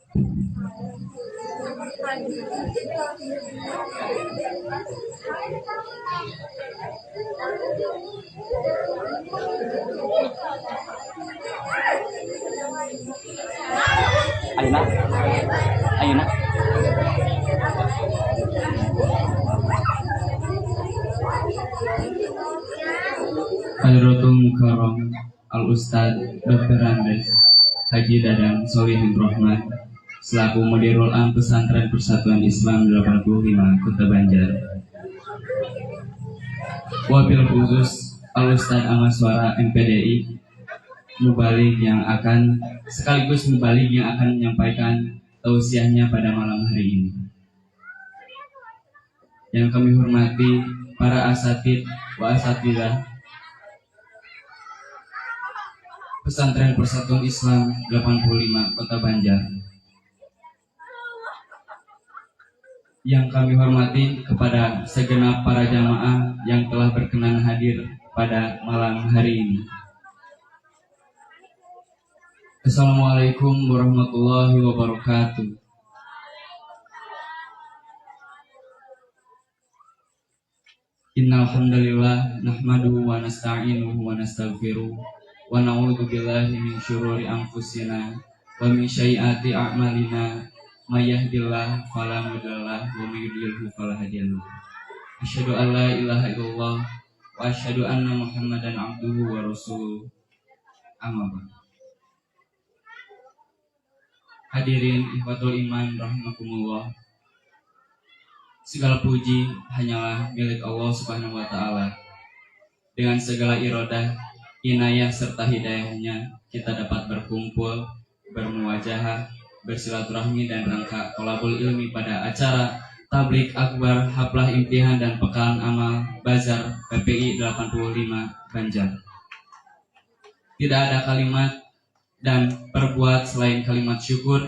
Ayeuna, ayeuna. Hadratul Mukarram Al-Ustad Dr. Andes Haji Dadang Solihin Rohman selaku Mudirul Am Pesantren Persatuan Islam 85 Kota Banjar. Wabil khusus Al-Ustad Amaswara MPDI Mubalik yang akan sekaligus Mubalik yang akan menyampaikan tausiahnya pada malam hari ini. Yang kami hormati para asatid wa asatidah Pesantren Persatuan Islam 85 Kota Banjar. Yang kami hormati kepada segenap para jamaah yang telah berkenan hadir pada malam hari ini. Assalamualaikum warahmatullahi wabarakatuh. Innal hamdalillah nahmaduhu wa nasta'inuhu wa nastaghfiruh wa na'udzu billahi min syururi anfusina wa min sayyiati a'malina may yahdihillahu fala mudhillalah wa may yudlilhu fala hadiyalah. Asyhadu an la ilaha illallah wa asyhadu anna Muhammadan abduhu wa rasuluh. Amma ba'd. Hadirin ikhwatul iman rahimakumullah. Segala puji hanyalah milik Allah Subhanahu wa taala. Dengan segala iradah, inayah serta hidayahnya kita dapat berkumpul, bermuwajahah, bersilaturahmi dan rangka thalabul ilmi pada acara Tablik Akbar Haflah Imtihan dan Pekan Amal Bazar PPI 85 Banjar. Tidak ada kalimat dan perbuat selain kalimat syukur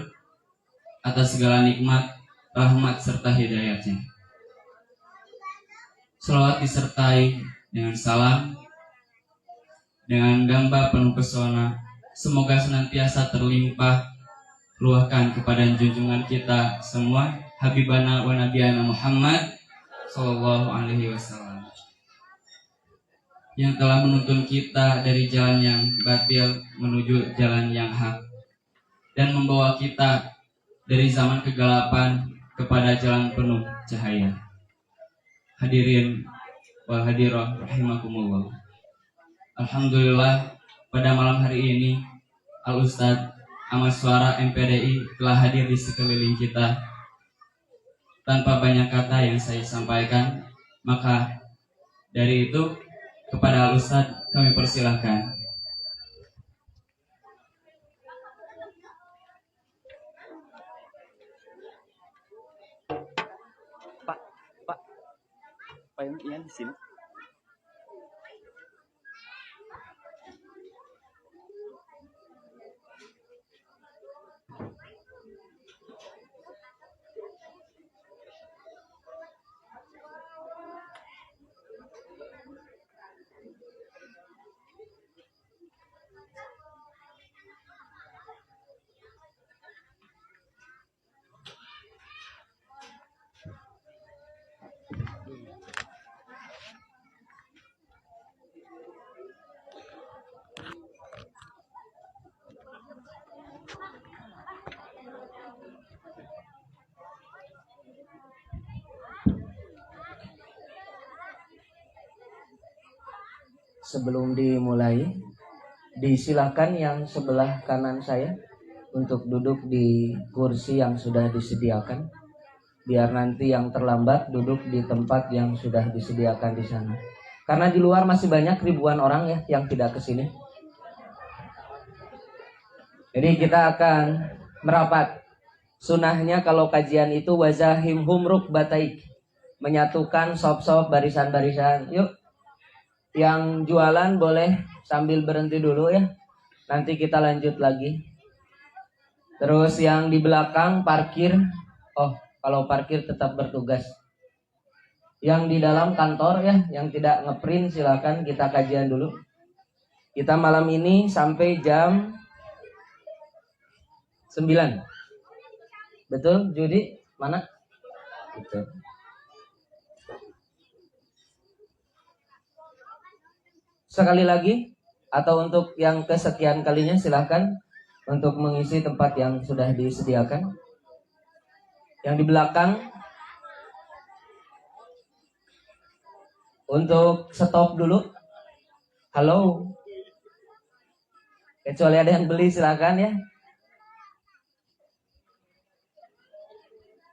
atas segala nikmat, rahmat serta hidayatnya. Selawat disertai dengan salam dengan gambar penuh pesona, semoga senantiasa terlimpah ruahkan kepada junjungan kita semua, Habibana wa Nabiyana Muhammad Sallallahu Alaihi Wasallam, yang telah menuntun kita dari jalan yang batil menuju jalan yang hak, dan membawa kita dari zaman kegelapan kepada jalan penuh cahaya. Hadirin wal hadirah rahimakumullah. Alhamdulillah pada malam hari ini Al-Ustad Amaswara MPDI telah hadir di sekeliling kita. Tanpa banyak kata yang saya sampaikan, maka dari itu kepada Al-Ustad kami persilahkan. Pak yang di sini. Sebelum dimulai, disilakan yang sebelah kanan saya untuk duduk di kursi yang sudah disediakan, biar nanti yang terlambat duduk di tempat yang sudah disediakan di sana. Karena di luar masih banyak ribuan orang ya yang tidak ke sini. Jadi kita akan merapat. Sunahnya kalau kajian itu wazahim humruk bataik, menyatukan sop-sop barisan-barisan. Yuk, yang jualan boleh sambil berhenti dulu ya. Nanti kita lanjut lagi. Terus yang di belakang parkir. Oh, kalau parkir tetap bertugas. Yang di dalam kantor ya, yang tidak ngeprint silakan kita kajian dulu. Kita malam ini sampai jam 9. Betul, Judi? Mana? Betul. Sekali lagi, atau untuk yang kesekian kalinya silahkan untuk mengisi tempat yang sudah disediakan. Yang di belakang, untuk stop dulu. Halo. Kecuali ada yang beli silahkan ya.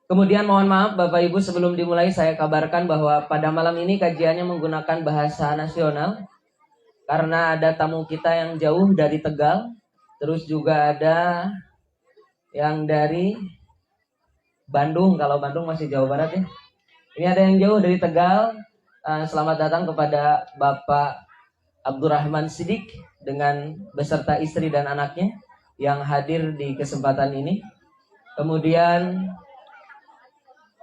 Kemudian mohon maaf Bapak Ibu, sebelum dimulai saya kabarkan bahwa pada malam ini kajiannya menggunakan bahasa nasional. Karena ada tamu kita yang jauh dari Tegal. Terus juga ada yang dari Bandung. Kalau Bandung masih Jawa Barat ya. Ini ada yang jauh dari Tegal. Selamat datang kepada Bapak Abdurrahman Sidik dengan beserta istri dan anaknya yang hadir di kesempatan ini. Kemudian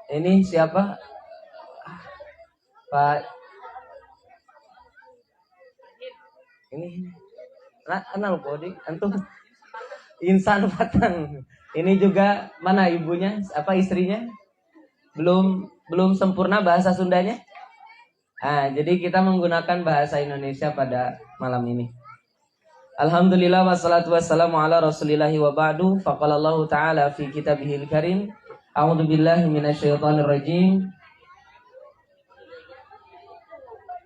ini siapa? Pak ini kenal kodi antum Insan Fatang. Ini juga mana ibunya? Apa istrinya? Belum sempurna bahasa Sundanya. Jadi kita menggunakan bahasa Indonesia pada malam ini. Alhamdulillah wassalatu wassalamu ala rasulillahi wa ba'du. Faqala Allah ta'ala fi kitabihil karim. A'udzu billahi minasyaitonir rajim.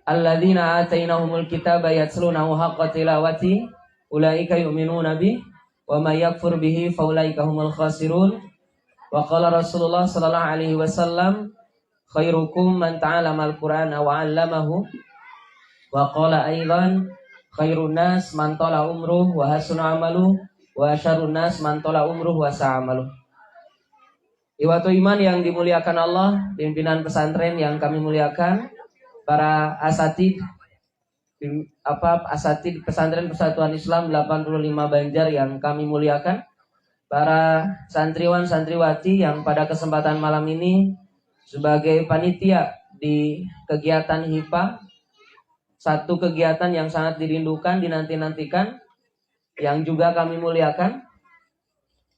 Alladzina atainahumul kitaba yatlunahu haqqa tilawati ulaika yu'minuna bih wa may yakfur bihi faulaika humul khasirun. Wa qala Rasulullah sallallahu alaihi wasallam khairukum man ta'allama al-Qur'ana wa 'allamahu. Wa qala aidan khairun nas man tala umruh wa hasuna amaluh wa syarrun nas man tala umruh wa sa'amaluh. Iwatu iman yang dimuliakan Allah, pimpinan pesantren yang kami muliakan, para asatid asatid Pesantren Persatuan Islam 85 Banjar yang kami muliakan, para santriwan santriwati yang pada kesempatan malam ini sebagai panitia di kegiatan HIPA, satu kegiatan yang sangat dirindukan, dinanti-nantikan, yang juga kami muliakan.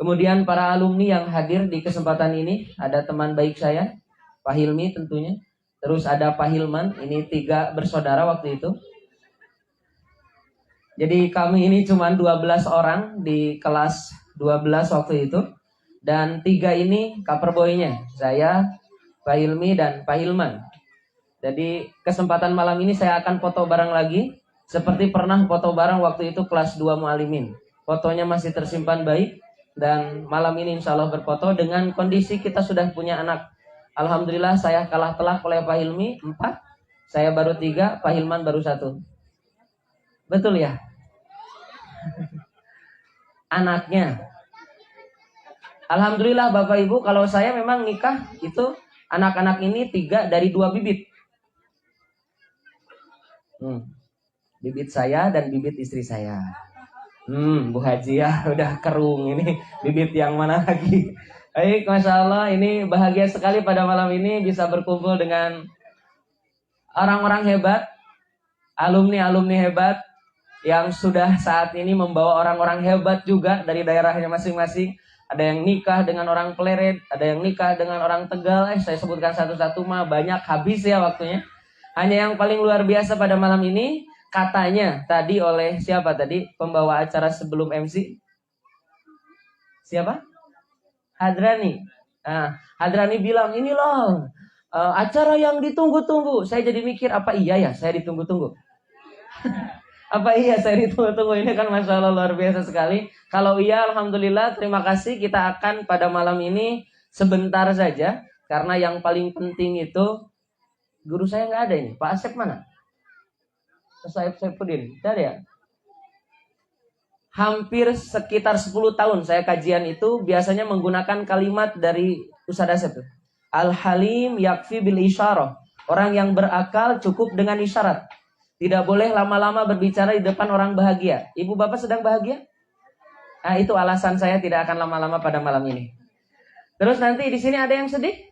Kemudian para alumni yang hadir di kesempatan ini, ada teman baik saya, Pak Hilmi tentunya. Terus ada Pak Hilman, ini 3 bersaudara waktu itu. Jadi kami ini cuma 12 orang di kelas 12 waktu itu. Dan 3 ini coverboy-nya, saya, Pak Hilmi, dan Pak Hilman. Jadi kesempatan malam ini saya akan foto bareng lagi. Seperti pernah foto bareng waktu itu kelas 2 Mu'alimin. Fotonya masih tersimpan baik. Dan malam ini insya Allah berfoto dengan kondisi kita sudah punya anak. Alhamdulillah saya kalah telak oleh Pak Hilmi 4, saya baru 3, Pak Hilman baru 1. Betul ya? Anaknya. Alhamdulillah Bapak Ibu, kalau saya memang nikah itu anak-anak ini 3 dari 2 bibit. Bibit saya dan bibit istri saya. Bu Haji ya udah kerung ini. Bibit yang mana lagi? Baik, Masya Allah, ini bahagia sekali pada malam ini bisa berkumpul dengan orang-orang hebat, alumni-alumni hebat yang sudah saat ini membawa orang-orang hebat juga dari daerahnya masing-masing. Ada yang nikah dengan orang Pleret, ada yang nikah dengan orang Tegal. Saya sebutkan satu-satu mah banyak, habis ya waktunya. Hanya yang paling luar biasa pada malam ini, katanya tadi oleh siapa tadi pembawa acara sebelum MC? Siapa? Hadrani. Hadrani bilang, ini loh acara yang ditunggu-tunggu. Saya jadi mikir, apa iya ya saya ditunggu-tunggu? Apa iya saya ditunggu-tunggu? Ini kan Masya Allah luar biasa sekali. Kalau iya, Alhamdulillah, terima kasih. Kita akan pada malam ini sebentar saja. Karena yang paling penting itu, guru saya nggak ada ini. Pak Asep mana? Pak Saipudin, ada ya? Hampir sekitar 10 tahun saya kajian itu biasanya menggunakan kalimat dari Ustaz Asep. Al-Halim yakfi bil isyarah. Orang yang berakal cukup dengan isyarat. Tidak boleh lama-lama berbicara di depan orang bahagia. Ibu bapak sedang bahagia? Itu alasan saya tidak akan lama-lama pada malam ini. Terus nanti di sini ada yang sedih?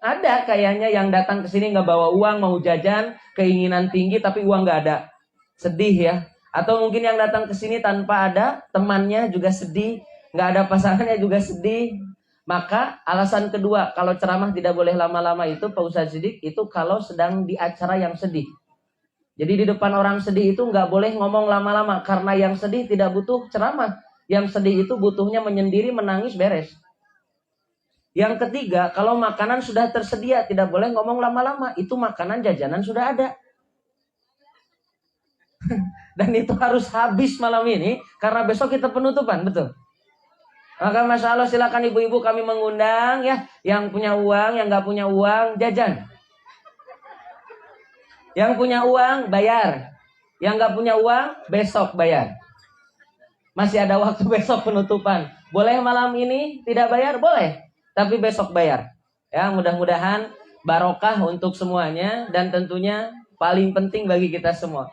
Ada kayaknya yang datang ke sini nggak bawa uang, mau jajan, keinginan tinggi tapi uang nggak ada. Sedih ya. Atau mungkin yang datang ke sini tanpa ada temannya juga sedih, nggak ada pasangannya juga sedih. Maka alasan kedua kalau ceramah tidak boleh lama-lama itu Pak Ustadz Sidik, itu kalau sedang di acara yang sedih. Jadi di depan orang sedih itu nggak boleh ngomong lama-lama, karena yang sedih tidak butuh ceramah. Yang sedih itu butuhnya menyendiri, menangis, beres. Yang ketiga, kalau makanan sudah tersedia tidak boleh ngomong lama-lama, itu makanan jajanan sudah ada. Dan itu harus habis malam ini karena besok kita penutupan, betul. Maka Masya Allah silakan ibu-ibu kami mengundang ya, yang punya uang, yang nggak punya uang jajan. Yang punya uang bayar, yang nggak punya uang besok bayar. Masih ada waktu besok penutupan. Boleh malam ini tidak bayar? Boleh, tapi besok bayar. Ya, mudah-mudahan barokah untuk semuanya dan tentunya paling penting bagi kita semua.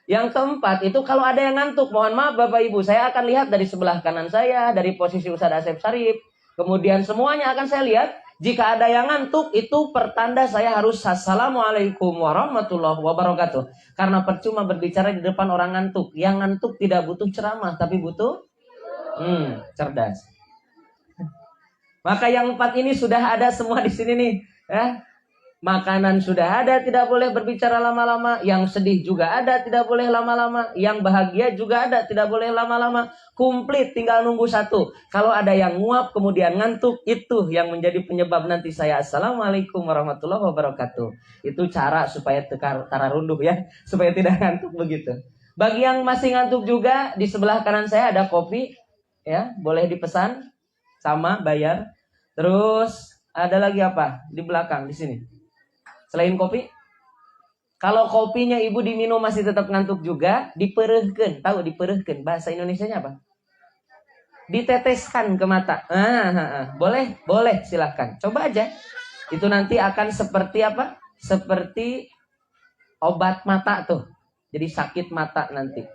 Yang keempat itu kalau ada yang ngantuk, mohon maaf Bapak Ibu, saya akan lihat dari sebelah kanan saya, dari posisi Ustadz Asep Sarif, kemudian semuanya akan saya lihat. Jika ada yang ngantuk, itu pertanda saya harus assalamualaikum warahmatullahi wabarakatuh. Karena percuma berbicara di depan orang ngantuk. Yang ngantuk tidak butuh ceramah, tapi butuh cerdas. Maka yang 4 ini sudah ada semua di sini nih, ya. Makanan sudah ada, tidak boleh berbicara lama-lama. Yang sedih juga ada, tidak boleh lama-lama. Yang bahagia juga ada, tidak boleh lama-lama. Komplit, tinggal nunggu satu. Kalau ada yang nguap kemudian ngantuk, itu yang menjadi penyebab nanti saya assalamualaikum warahmatullahi wabarakatuh. Itu cara supaya tara runduh ya, supaya tidak ngantuk begitu. Bagi yang masih ngantuk juga, di sebelah kanan saya ada kopi, ya, boleh dipesan, sama bayar. Terus ada lagi apa di belakang di sini? Selain kopi, kalau kopinya ibu diminum masih tetap ngantuk juga, diperehkeun. Tahu diperehkeun bahasa Indonesianya apa? Diteteskan ke mata. Boleh, silahkan. Coba aja. Itu nanti akan seperti apa? Seperti obat mata tuh. Jadi sakit mata nanti.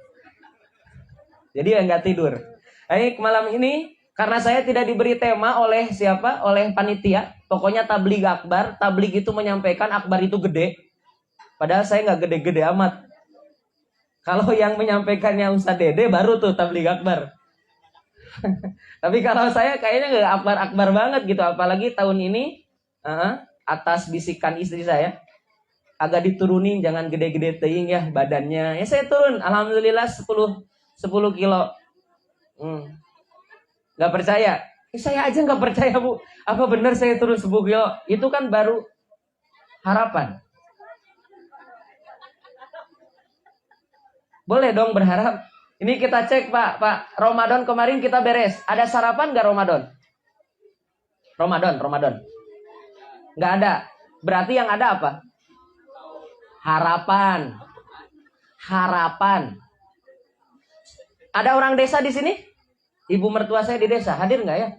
Jadi nggak tidur. Baik, malam ini karena saya tidak diberi tema oleh siapa? Oleh panitia. Pokoknya tabligh akbar. Tabligh itu menyampaikan, akbar itu gede. Padahal saya nggak gede-gede amat. Kalau yang menyampaikannya Ustadz Dede baru tuh tabligh akbar. Tapi kalau saya kayaknya nggak akbar-akbar banget gitu. Apalagi tahun ini atas bisikan istri saya agak diturunin, jangan gede-gede teing ya badannya. Ya saya turun, alhamdulillah 10 kilo. Nggak percaya? Saya aja nggak percaya Bu. Apa benar saya turun 10 kilo? Itu kan baru harapan. Boleh dong berharap. Ini kita cek Pak. Ramadan kemarin kita beres. Ada sarapan nggak Ramadan? Ramadan. Nggak ada. Berarti yang ada apa? Harapan. Ada orang desa di sini? Ibu mertua saya di desa. Hadir nggak ya?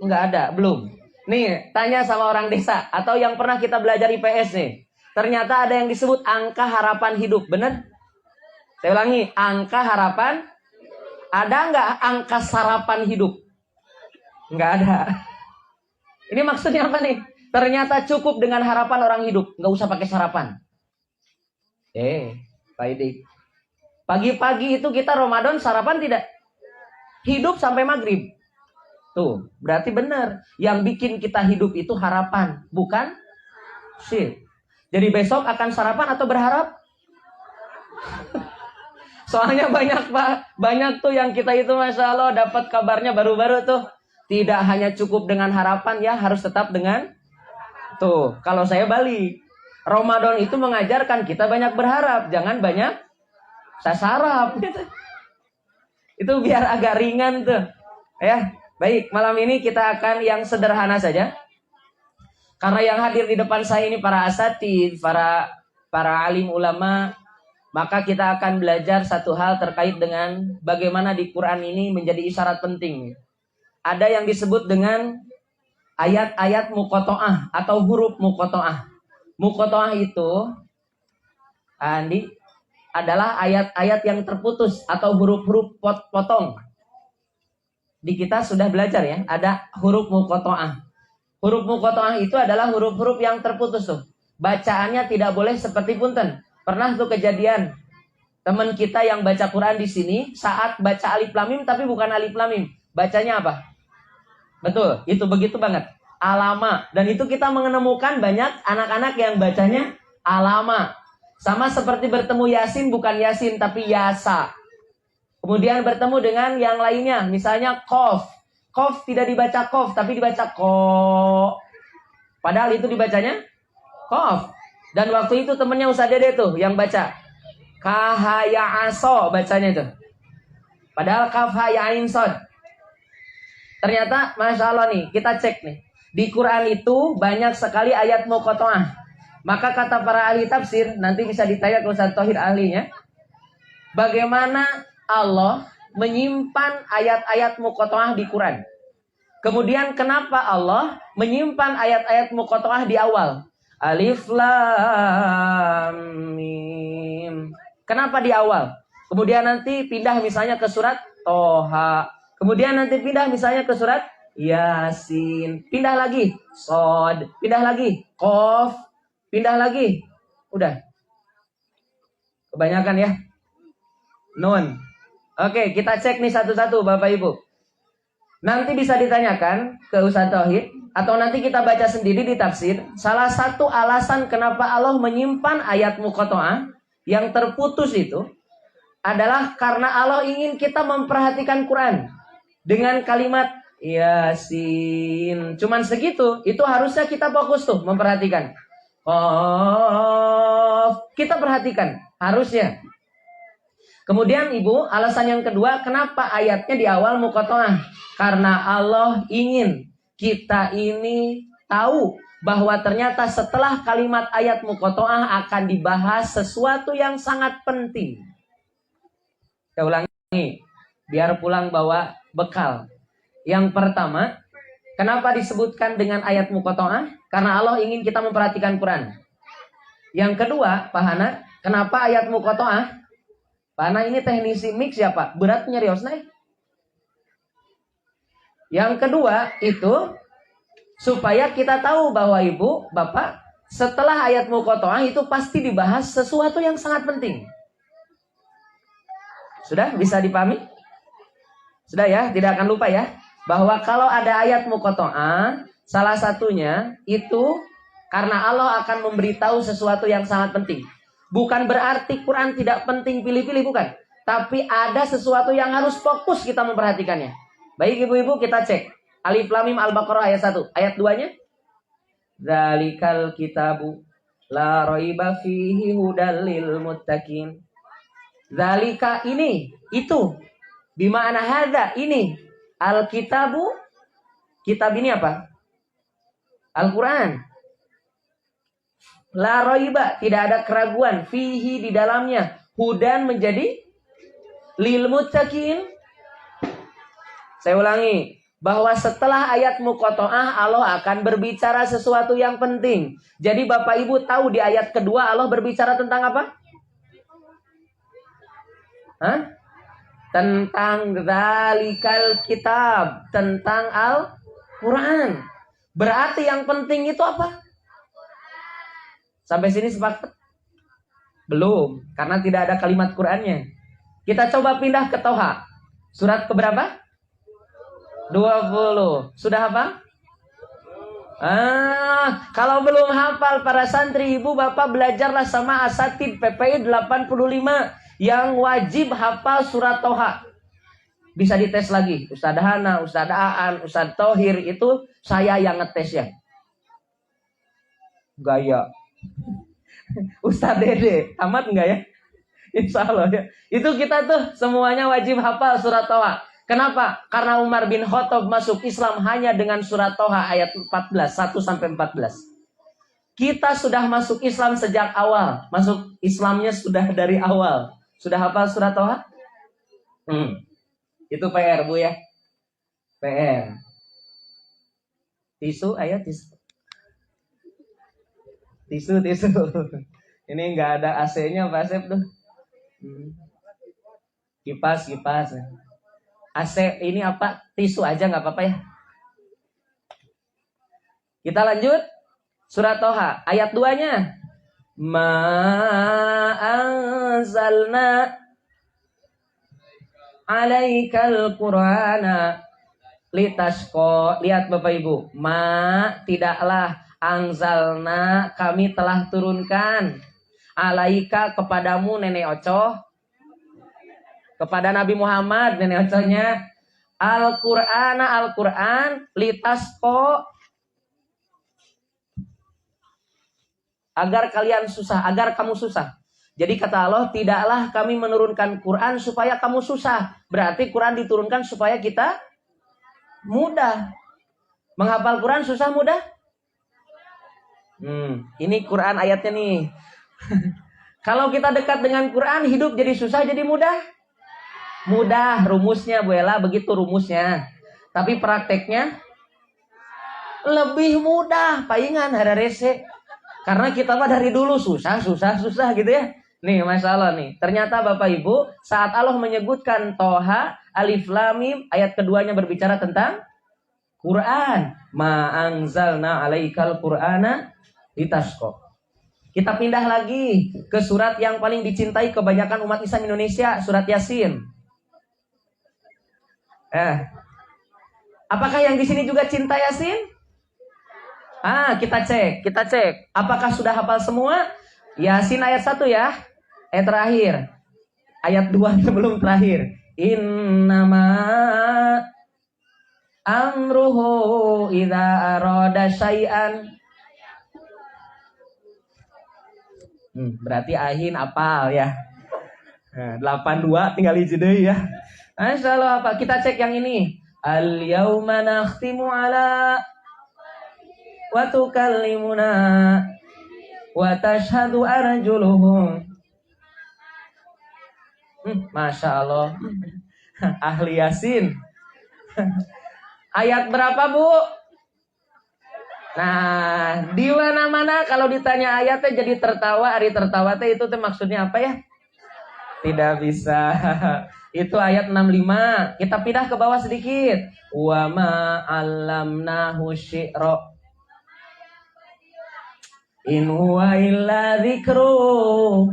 Nggak ada. Belum. Nih, tanya sama orang desa. Atau yang pernah kita belajar IPS nih. Ternyata ada yang disebut angka harapan hidup. Bener? Saya ulangi, angka harapan. Ada nggak angka sarapan hidup? Nggak ada. Ini maksudnya apa nih? Ternyata cukup dengan harapan orang hidup. Nggak usah pakai sarapan. Pak Edi. Pagi-pagi itu kita Ramadan sarapan tidak? Hidup sampai maghrib. Tuh, berarti benar. Yang bikin kita hidup itu harapan. Bukan sih. Jadi besok akan sarapan atau berharap? Soalnya banyak Pak, banyak tuh yang kita itu Masya Allah dapat kabarnya baru-baru tuh. Tidak hanya cukup dengan harapan ya, harus tetap dengan tuh. Kalau saya balik, Ramadan itu mengajarkan kita banyak berharap, jangan banyak sasarap. Itu biar agak ringan tuh. Ya, baik, malam ini kita akan yang sederhana saja. Karena yang hadir di depan saya ini para asatidz, para alim ulama. Maka kita akan belajar satu hal terkait dengan bagaimana di Quran ini menjadi isyarat penting. Ada yang disebut dengan ayat-ayat muqoto'ah atau huruf muqoto'ah. Muqoto'ah itu, Andi, adalah ayat-ayat yang terputus atau huruf-huruf potong. Di kita sudah belajar ya, ada huruf muqoto'ah. Huruf muqoto'ah itu adalah huruf-huruf yang terputus tuh. Bacaannya tidak boleh seperti punten. Pernah tuh kejadian teman kita yang baca Quran di sini saat baca alif lam mim tapi bukan alif lam mim. Bacanya apa? Betul, itu begitu banget. Alama. Dan itu kita menemukan banyak anak-anak yang bacanya alama. Sama seperti bertemu Yasin, bukan Yasin, tapi Yasa. Kemudian bertemu dengan yang lainnya. Misalnya Kof. Kof tidak dibaca Kof, tapi dibaca Ko. Padahal itu dibacanya Kof. Dan waktu itu temennya Ustaz Dede tuh yang baca. Kahaya aso bacanya itu. Padahal kaf haya ain sod. Ternyata Masya Allah nih, kita cek nih. Di Quran itu banyak sekali ayat muqatta'ah. Maka kata para ahli tafsir, nanti bisa ditanya ke Ustaz Thohir ahlinya. Bagaimana Allah menyimpan ayat-ayat muqatta'ah di Quran. Kemudian kenapa Allah menyimpan ayat-ayat muqatta'ah di awal? Alif Lam Mim. Kenapa di awal? Kemudian nanti pindah misalnya ke surat Toha. Kemudian nanti pindah misalnya ke surat Yasin. Pindah lagi Sod. Pindah lagi Qaf. Pindah lagi. Udah. Kebanyakan ya. Nun. Oke, kita cek nih satu-satu Bapak Ibu. Nanti bisa ditanyakan ke Ustaz Tauhid. Atau nanti kita baca sendiri di tafsir. Salah satu alasan kenapa Allah menyimpan ayat muqatta'ah yang terputus itu adalah karena Allah ingin kita memperhatikan Quran dengan kalimat Yasin. Cuman segitu, itu harusnya kita fokus tuh memperhatikan. Oh, kita perhatikan, harusnya. Kemudian Ibu, alasan yang kedua, kenapa ayatnya di awal muqatta'ah? Karena Allah ingin kita ini tahu bahwa ternyata setelah kalimat ayat muqatta'ah akan dibahas sesuatu yang sangat penting. Saya ulangi, biar pulang bawa bekal. Yang pertama, kenapa disebutkan dengan ayat muqatta'ah? Karena Allah ingin kita memperhatikan Quran. Yang kedua, Pak Hana, kenapa ayat muqatta'ah? Pak Hana ini teknisi mix ya Pak, beratnya rios naik. Yang kedua itu supaya kita tahu bahwa Ibu, Bapak, setelah ayat muqatta'ah itu pasti dibahas sesuatu yang sangat penting. Sudah bisa dipahami? Sudah ya, tidak akan lupa ya. Bahwa kalau ada ayat muqatta'ah, salah satunya itu karena Allah akan memberitahu sesuatu yang sangat penting. Bukan berarti Quran tidak penting pilih-pilih, bukan. Tapi ada sesuatu yang harus fokus kita memperhatikannya. Baik ibu-ibu, kita cek. Alif Lam Mim Al-Baqarah ayat 1. Ayat 2-nya. Dzalikal kitabu la raiba fihi hudal lil muttaqin. Dzalika ini, itu. Bima'na hadza, ini. Al-kitabu, kitab ini apa? Al-Quran. La raiba, tidak ada keraguan. Fihi, di dalamnya. Hudan menjadi lil muttaqin. Saya ulangi, bahwa setelah ayat muqatta'ah Allah akan berbicara sesuatu yang penting. Jadi Bapak Ibu tahu di ayat kedua Allah berbicara tentang apa? Hah? Tentang dzalikal kitab, tentang Al-Quran. Berarti yang penting itu apa? Sampai sini sepakat? Belum, karena tidak ada kalimat Qurannya. Kita coba pindah ke Toha. Surat keberapa? 20. Sudah hafal? Kalau belum hafal para santri ibu bapak belajarlah sama asatid PPI 85 yang wajib hafal surat Toha. Bisa dites lagi. Ustaz Hana, Ustaz Aan, Ustaz Thohir itu saya yang ngetes ya. Gaya. Ustaz Dede, tamat enggak ya? Insya Allah ya. Itu kita tuh semuanya wajib hafal surat Toha. Kenapa? Karena Umar bin Khattab masuk Islam hanya dengan surat Toha ayat 14, 1-14. Kita sudah masuk Islam sejak awal. Masuk Islamnya sudah dari awal. Sudah hafal surat Toha? Itu PR Bu ya. PR. Tisu, ayo tisu. Tisu. Ini nggak ada AC-nya Pak Asep tuh. Kipas. AC ini apa? Tisu aja nggak apa-apa ya. Kita lanjut. Surat Toha. Ayat 2-nya. Ma anzalna alaikal qur'ana litasqa. Lihat Bapak Ibu, ma tidaklah, angzalna kami telah turunkan, alaika kepadamu nenek Ocoh, kepada Nabi Muhammad nenek Ocohnya, Al-Qur'an litasqa, agar kalian susah, agar kamu susah. Jadi kata Allah, tidaklah kami menurunkan Quran supaya kamu susah. Berarti Quran diturunkan supaya kita mudah. Menghafal Quran susah mudah? Ini Quran ayatnya nih. Kalau kita dekat dengan Quran, hidup jadi susah jadi mudah? Mudah, rumusnya Bu Ella, begitu rumusnya. Tapi prakteknya lebih mudah, palingan ada rese. Karena kita mah dari dulu susah gitu ya. Nih, Masya Allah nih. Ternyata Bapak Ibu, saat Allah menyebutkan Toha, Alif Lam Mim, ayat keduanya berbicara tentang Quran. Ma anzalna alaikal Qur'ana litasqa. Kita pindah lagi ke surat yang paling dicintai kebanyakan umat Islam Indonesia, surat Yasin. Apakah yang di sini juga cinta Yasin? Kita cek. Apakah sudah hafal semua? Yasin ayat 1 ya. Ayat terakhir. Ayat 2 sebelum terakhir. Innama amruhu idza arada syai'an. Berarti ahin apal ya. 82 tinggal hiji deui ya. Masya Allah, apa? Kita cek yang ini. Al-yauma nakhtimu ala wa tukallimuna wa tashhadu arjuluhum. Masya Allah. Ahli Yasin. Ayat berapa Bu? Nah, di mana-mana kalau ditanya ayatnya jadi tertawa. Ari tertawa teh itu teh maksudnya apa ya? Tidak bisa. Itu ayat 65. Kita pindah ke bawah sedikit. Wa ma 'allamnahu syi'ra. In huwa illa dzikru.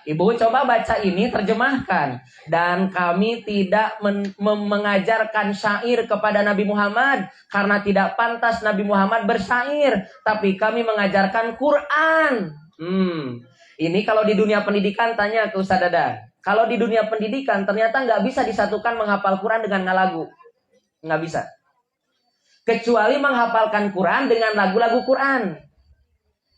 Ibu coba baca ini, terjemahkan. Dan kami tidak mengajarkan syair kepada Nabi Muhammad, karena tidak pantas Nabi Muhammad bersyair. Tapi kami mengajarkan Quran. Ini kalau di dunia pendidikan, tanya ke Ustaz Dadan. Kalau di dunia pendidikan ternyata nggak bisa disatukan menghafal Quran dengan ngalagu. Nggak bisa. Kecuali menghafalkan Quran dengan lagu-lagu Quran.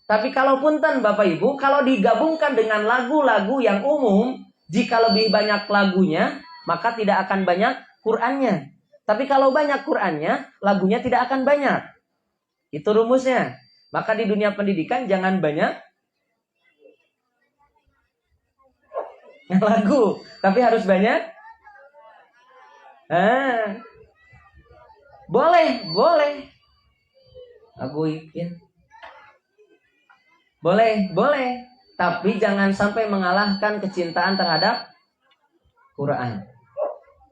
Tapi kalau punten Bapak Ibu, kalau digabungkan dengan lagu-lagu yang umum, jika lebih banyak lagunya, maka tidak akan banyak Qurannya. Tapi kalau banyak Qurannya, lagunya tidak akan banyak. Itu rumusnya. Maka di dunia pendidikan jangan banyak lagu, tapi harus banyak. Boleh. Lagu ya. Boleh. Tapi jangan sampai mengalahkan kecintaan terhadap Quran.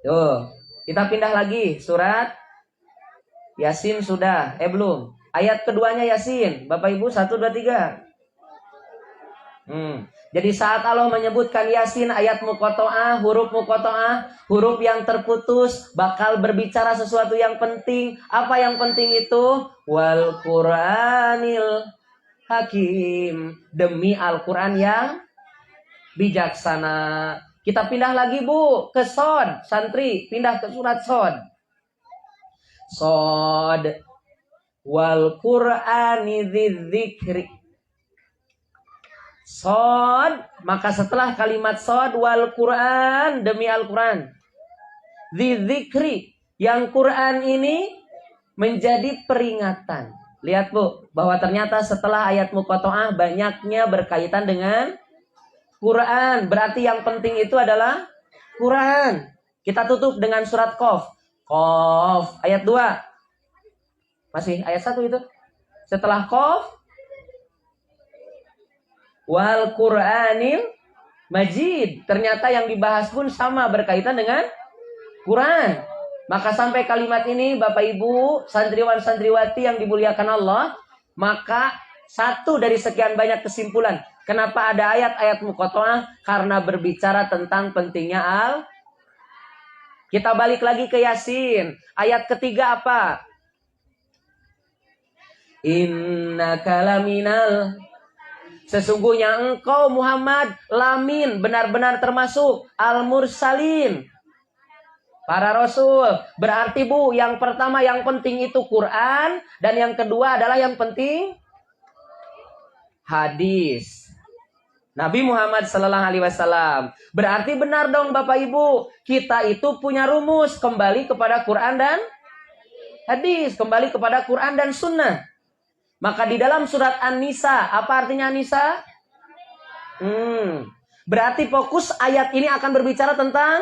Tuh, kita pindah lagi surat Yasin sudah. Belum. Ayat keduanya Yasin. Bapak Ibu 1, 2, 3. Jadi saat Allah menyebutkan Yasin ayat muqatta'ah, huruf yang terputus bakal berbicara sesuatu yang penting. Apa yang penting itu? Wal Qur'anil Hakim, demi Al-Quran yang bijaksana. Kita pindah lagi Bu ke Shad, santri pindah ke surat Shad. Shad wal Qur'ani dzidzikri. Shad, maka setelah kalimat Shad wal Qur'an, demi Al-Quran. Dzidzikri, yang Quran ini menjadi peringatan. Lihat Bu, bahwa ternyata setelah ayat muqatta'ah banyaknya berkaitan dengan Quran. Berarti yang penting itu adalah Quran. Kita tutup dengan surat Qaf. Qaf, ayat 2. Masih ayat 1 itu. Setelah Qaf, wal Qur'anil Majid. Ternyata yang dibahas pun sama, berkaitan dengan Quran. Maka sampai kalimat ini Bapak Ibu, santriwan santriwati yang dimuliakan Allah, maka satu dari sekian banyak kesimpulan. Kenapa ada ayat-ayat muqatta'ah? Karena berbicara tentang pentingnya Kita balik lagi ke Yasin. Ayat ketiga apa? Innaka laminal. Sesungguhnya engkau Muhammad lamin, benar-benar termasuk al-mursalin, para rasul. Berarti Bu, yang pertama yang penting itu Quran, dan yang kedua adalah yang penting hadis. Nabi Muhammad sallallahu alaihi wasallam. Berarti benar dong Bapak Ibu, kita itu punya rumus kembali kepada Quran dan hadis, kembali kepada Quran dan sunnah. Maka di dalam surat An-Nisa, apa artinya An-Nisa? Berarti fokus ayat ini akan berbicara tentang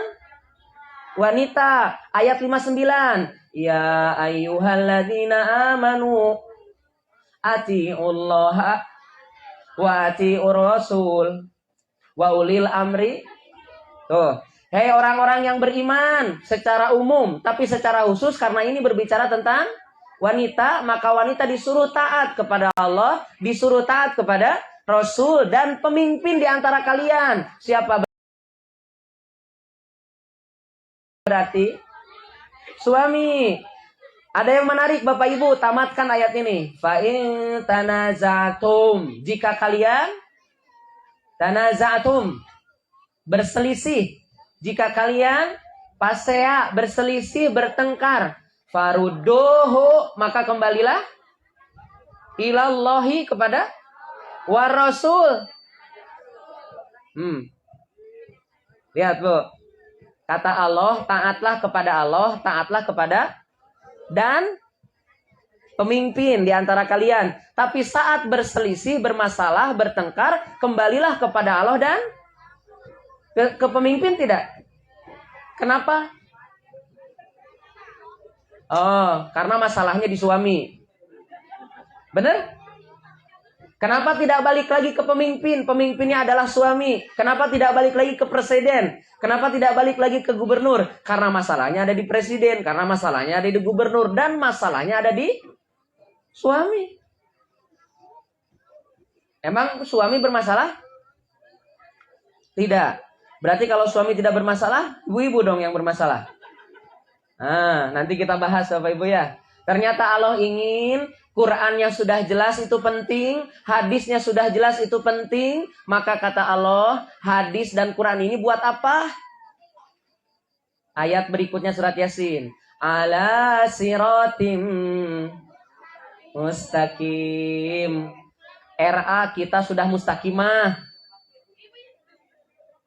wanita. Ayat 59. Ya ayyuhalladzina amanu atiullaha wa atiur rasul wa ulil amri. Tuh. Hei orang-orang yang beriman secara umum, tapi secara khusus karena ini berbicara tentang wanita, maka wanita disuruh taat kepada Allah, disuruh taat kepada Rasul, dan pemimpin di antara kalian. Siapa berarti? Suami. Ada yang menarik Bapak Ibu, tamatkan ayat ini. Fa'in tanazatum. Jika kalian tanazatum, berselisih. Jika kalian pasea, berselisih, bertengkar. Farudduhu, maka kembalilah ilallahi, kepada warasul. Lihat Bu, kata Allah, taatlah kepada Allah, taatlah kepada dan pemimpin di antara kalian. Tapi saat berselisih, bermasalah, bertengkar, kembalilah kepada Allah dan ke pemimpin tidak? Kenapa? Oh, karena masalahnya di suami. Benar? Kenapa tidak balik lagi ke pemimpin? Pemimpinnya adalah suami. Kenapa tidak balik lagi ke presiden? Kenapa tidak balik lagi ke gubernur? Karena masalahnya ada di presiden. Karena masalahnya ada di gubernur. Dan masalahnya ada di suami. Emang suami bermasalah? Tidak. Berarti kalau suami tidak bermasalah, ibu-ibu dong yang bermasalah. Nanti kita bahas Bapak Ibu ya. Ternyata Allah ingin Qurannya sudah jelas itu penting, hadisnya sudah jelas itu penting. Maka kata Allah, hadis dan Quran ini buat apa? Ayat berikutnya surat Yasin. Ala siratim mustaqim. RA kita sudah mustaqimah.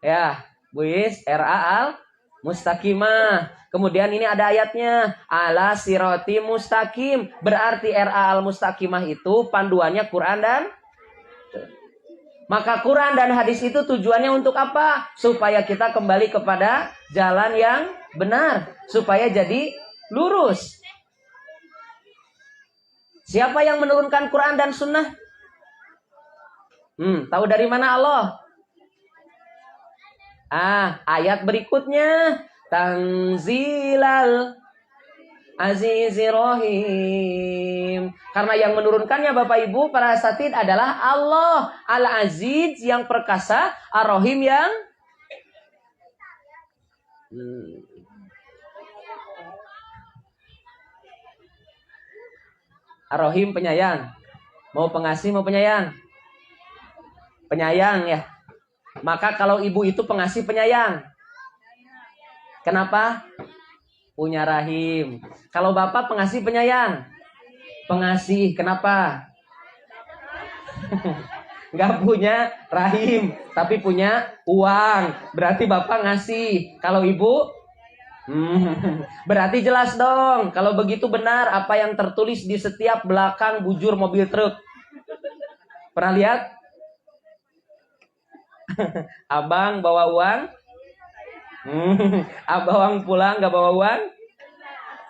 Ya, Buis, RA al mustaqimah. Kemudian ini ada ayatnya, ala siroti mustaqim. Berarti RA al mustaqimah itu panduannya Quran dan maka Quran dan hadis itu tujuannya untuk apa? Supaya kita kembali kepada jalan yang benar, supaya jadi lurus. Siapa yang menurunkan Quran dan sunnah? Tahu dari mana Allah? Ayat berikutnya, Tanzilal Azizir Rahim. Karena yang menurunkannya Bapak Ibu para asatid adalah Allah Al-Aziz yang perkasa, Ar-Rahim yang Ar-Rahim penyayang. Mau pengasih mau penyayang? Penyayang ya. Maka kalau ibu itu pengasih penyayang. Kenapa? Punya rahim. Kalau bapak pengasih penyayang. Pengasih. Kenapa? Gak punya rahim, tapi punya uang. Berarti bapak ngasih. Kalau ibu? Berarti jelas dong. Kalau begitu benar apa yang tertulis di setiap belakang bujur mobil truk. Pernah lihat? Abang bawa uang? Abang pulang gak bawa uang?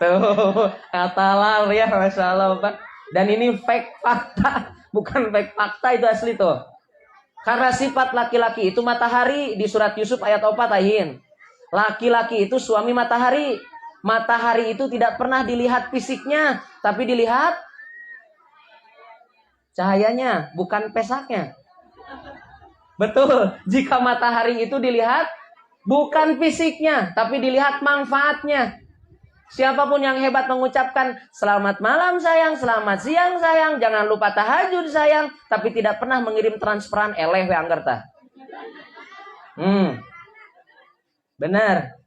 Tuh, kata lal ya, Masya Allah Pak. Dan ini fake fakta. Bukan fake fakta, itu asli tuh. Karena sifat laki-laki itu matahari. Di surat Yusuf ayat 4 ayin. Laki-laki itu suami matahari. Matahari itu tidak pernah dilihat fisiknya, tapi dilihat cahayanya, bukan pesaknya. Betul, jika matahari itu dilihat Bukan fisiknya, tapi dilihat manfaatnya. Siapapun yang hebat mengucapkan selamat malam sayang, selamat siang sayang, jangan lupa tahajud sayang, tapi tidak pernah mengirim transferan eleh we angger tah. Benar.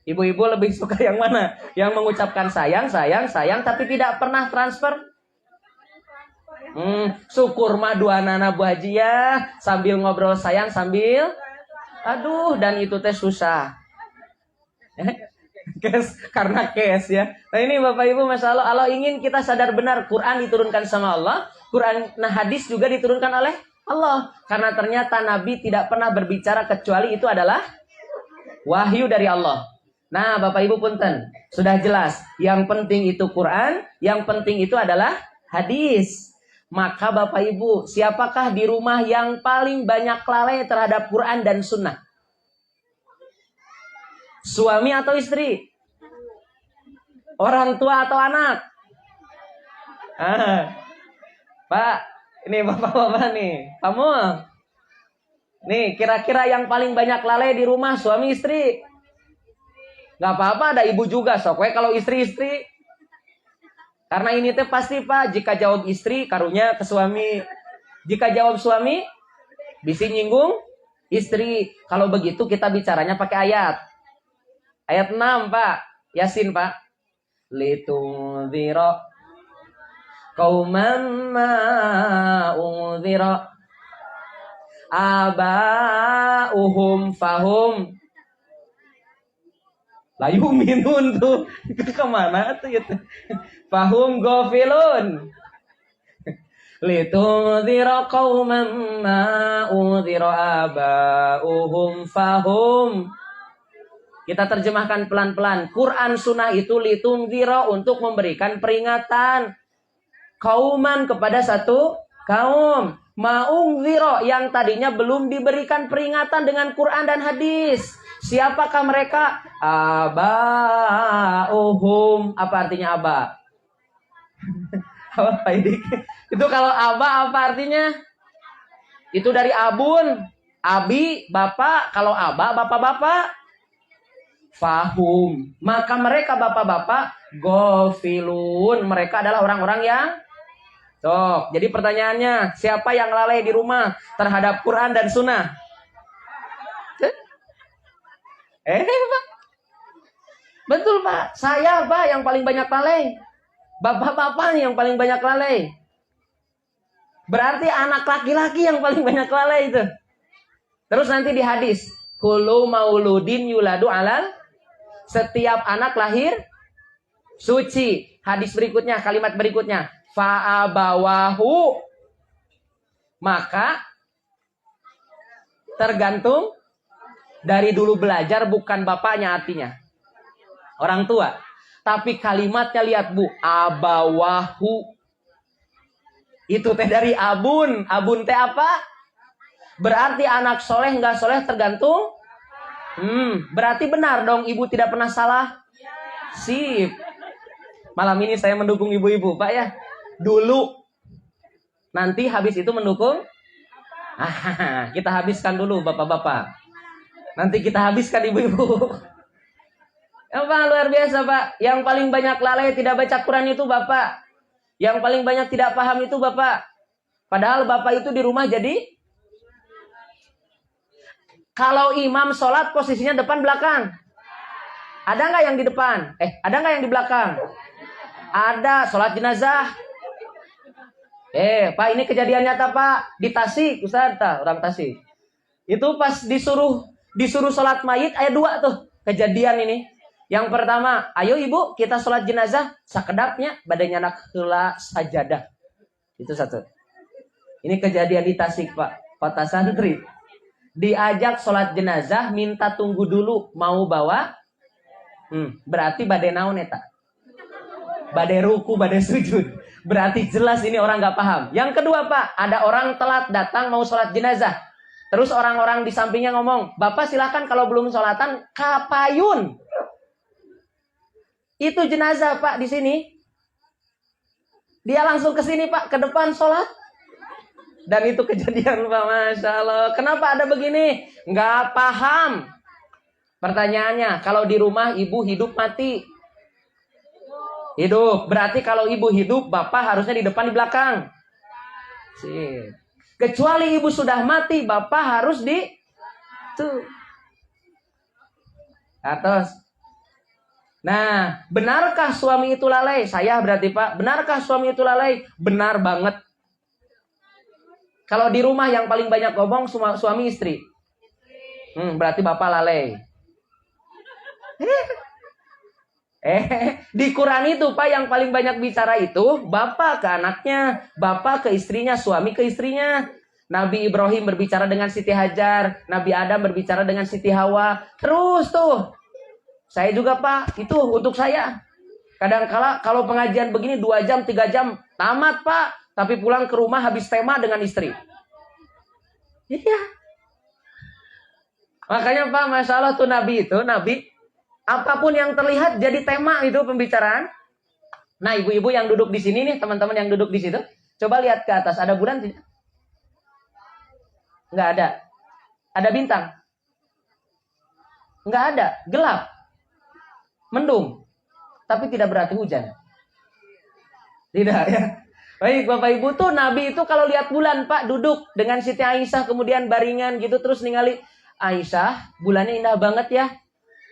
Ibu-ibu lebih suka yang mana? Yang mengucapkan sayang, sayang, sayang, tapi tidak pernah transfer. Syukur mah dua nana Bu Haji ya, sambil ngobrol sayang sambil, aduh, dan itu teh susah. Karena ya. Nah ini Bapak Ibu, Masya Allah, Allah ingin kita sadar benar Quran diturunkan sama Allah, hadis juga diturunkan oleh Allah. Karena ternyata Nabi tidak pernah berbicara kecuali itu adalah wahyu dari Allah. Nah Bapak Ibu punten, sudah jelas. Yang penting itu Quran, yang penting itu adalah hadis. Maka Bapak Ibu, siapakah di rumah yang paling banyak lalai terhadap Quran dan Sunnah? Suami atau istri? Orang tua atau anak? Pak, ini bapak-bapak nih. Kamu? Nih, kira-kira yang paling banyak lalai di rumah suami istri? Gak apa-apa, ada ibu juga. Sok we kalau istri-istri. Karena ini teh pasti Pak, jika jawab istri, karunya ke suami. Jika jawab suami, bisa nyinggung istri. Kalau begitu kita bicaranya pakai ayat. Ayat 6 Pak, Yasin Pak. Litunzira qauman ma unzira aba'uhum fahum la yu'minun tuh. Kemana tuh itu? Fahum ghafilun. Litunzira qauman ma unzira aba'uhum fahum. Kita terjemahkan pelan-pelan. Quran Sunnah itu litunzira, untuk memberikan peringatan. Kauman, kepada satu kaum. Ma'ungzira, yang tadinya belum diberikan peringatan dengan Quran dan hadis. Siapakah mereka? Aba'uhum. Apa artinya aba? Apa ini? Itu kalau aba apa artinya? Itu dari abun. Abi, bapak. Kalau aba, bapak-bapak. Fahum, maka mereka bapak-bapak gofilun, mereka adalah orang-orang yang sok. Jadi pertanyaannya, siapa yang lalai di rumah terhadap Quran dan Sunnah? Pak, betul Pak, saya Pak yang paling banyak lalai. Bapak-bapak yang paling banyak lalai. Berarti anak laki-laki yang paling banyak lalai itu. Terus nanti di hadis, kullu mauludin yuladu alal, setiap anak lahir suci. Hadis berikutnya, kalimat berikutnya, fa'abawahu, maka tergantung dari dulu belajar, bukan bapaknya artinya, orang tua. Tapi kalimatnya lihat Bu, abawahu. Itu teh dari abun. Abun teh apa? Berarti anak soleh nggak soleh tergantung. Berarti benar dong, ibu tidak pernah salah. Sip. Malam ini saya mendukung ibu-ibu Pak ya. Dulu. Nanti habis itu mendukung. Kita habiskan dulu bapak-bapak. Nanti kita habiskan ibu-ibu. Apa luar biasa Pak. Yang paling banyak lalai tidak baca Quran itu bapak. Yang paling banyak tidak paham itu bapak. Padahal bapak itu di rumah jadi, kalau imam sholat posisinya depan belakang. Ada nggak yang di depan? Ada nggak yang di belakang? Ada. Sholat jenazah. Pak, ini kejadian nyata Pak. Di Tasik, Ustaz, orang Tasik. Itu pas disuruh sholat mayit, ayat 2 tuh. Kejadian ini. Yang pertama, ayo ibu kita sholat jenazah. Sakedapnya badannya anak heula sajadah. Itu satu. Ini kejadian di Tasik Pak. Kota santri. Diajak sholat jenazah, minta tunggu dulu, mau bawa. Berarti badai naon eta? Badai ruku, badai sujud. Berarti jelas ini orang gak paham. Yang kedua Pak, ada orang telat datang mau sholat jenazah. Terus orang-orang di sampingnya ngomong, Bapak silakan kalau belum sholatan, kapayun. Itu jenazah Pak di sini. Dia langsung ke sini Pak, ke depan sholat. Dan itu kejadian Pak, Masya Allah. Kenapa ada begini? Nggak paham. Pertanyaannya, kalau di rumah ibu hidup mati? Hidup. Berarti kalau ibu hidup, bapak harusnya di depan di belakang. Sip. Kecuali ibu sudah mati, bapak harus di tuh atas. Nah, benarkah suami itu lalai? Saya berarti Pak, benarkah suami itu lalai? Benar banget. Kalau di rumah yang paling banyak ngomong suami istri. Berarti bapak lalai. Di Quran itu Pak yang paling banyak bicara itu bapak ke anaknya, bapak ke istrinya, suami ke istrinya. Nabi Ibrahim berbicara dengan Siti Hajar, Nabi Adam berbicara dengan Siti Hawa. Terus tuh. Saya juga Pak, itu untuk saya. Kadang-kala kalau pengajian begini 2 jam, 3 jam, tamat Pak. Tapi pulang ke rumah habis tema dengan istri. Iya. Makanya Pak, Masya Allah tuh Nabi apapun yang terlihat jadi tema itu pembicaraan. Nah, ibu-ibu yang duduk di sini nih, teman-teman yang duduk di situ, coba lihat ke atas, ada bulan tidak? Enggak ada. Ada bintang? Enggak ada, gelap. Mendung. Tapi tidak berarti hujan. Tidak ya. Baik, Bapak Ibu tuh Nabi itu kalau lihat bulan, Pak, duduk dengan Siti Aisyah kemudian baringan gitu terus ningali, Aisyah, bulannya indah banget ya.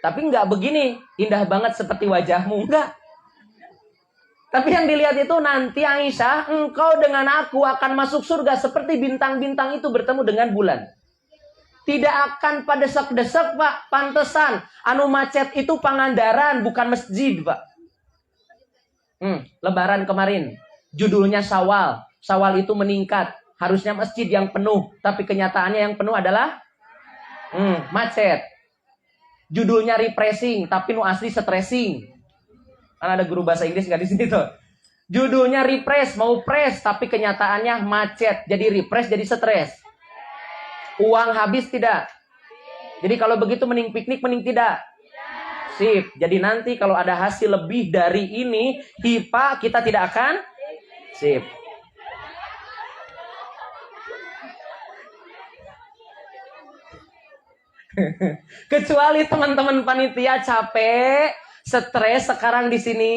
Tapi enggak begini, indah banget seperti wajahmu, enggak. Tapi yang dilihat itu nanti Aisyah, engkau dengan aku akan masuk surga seperti bintang-bintang itu bertemu dengan bulan. Tidak akan pada desek-desek, Pak. Pantesan, anu macet itu Pangandaran, bukan masjid, Pak. Lebaran kemarin, judulnya Syawal. Syawal itu meningkat. Harusnya masjid yang penuh, tapi kenyataannya yang penuh adalah macet. Judulnya refreshing, tapi nu asli stressing. Kan ada guru bahasa Inggris nggak di sini tuh. Judulnya refresh, mau fresh, tapi kenyataannya macet. Jadi refresh, jadi stres. Uang habis tidak? Jadi kalau begitu mending piknik, mending tidak? Sip. Jadi nanti kalau ada hasil lebih dari ini, HIPA kita tidak akan? Sip. Kecuali teman-teman panitia capek, stres sekarang di sini,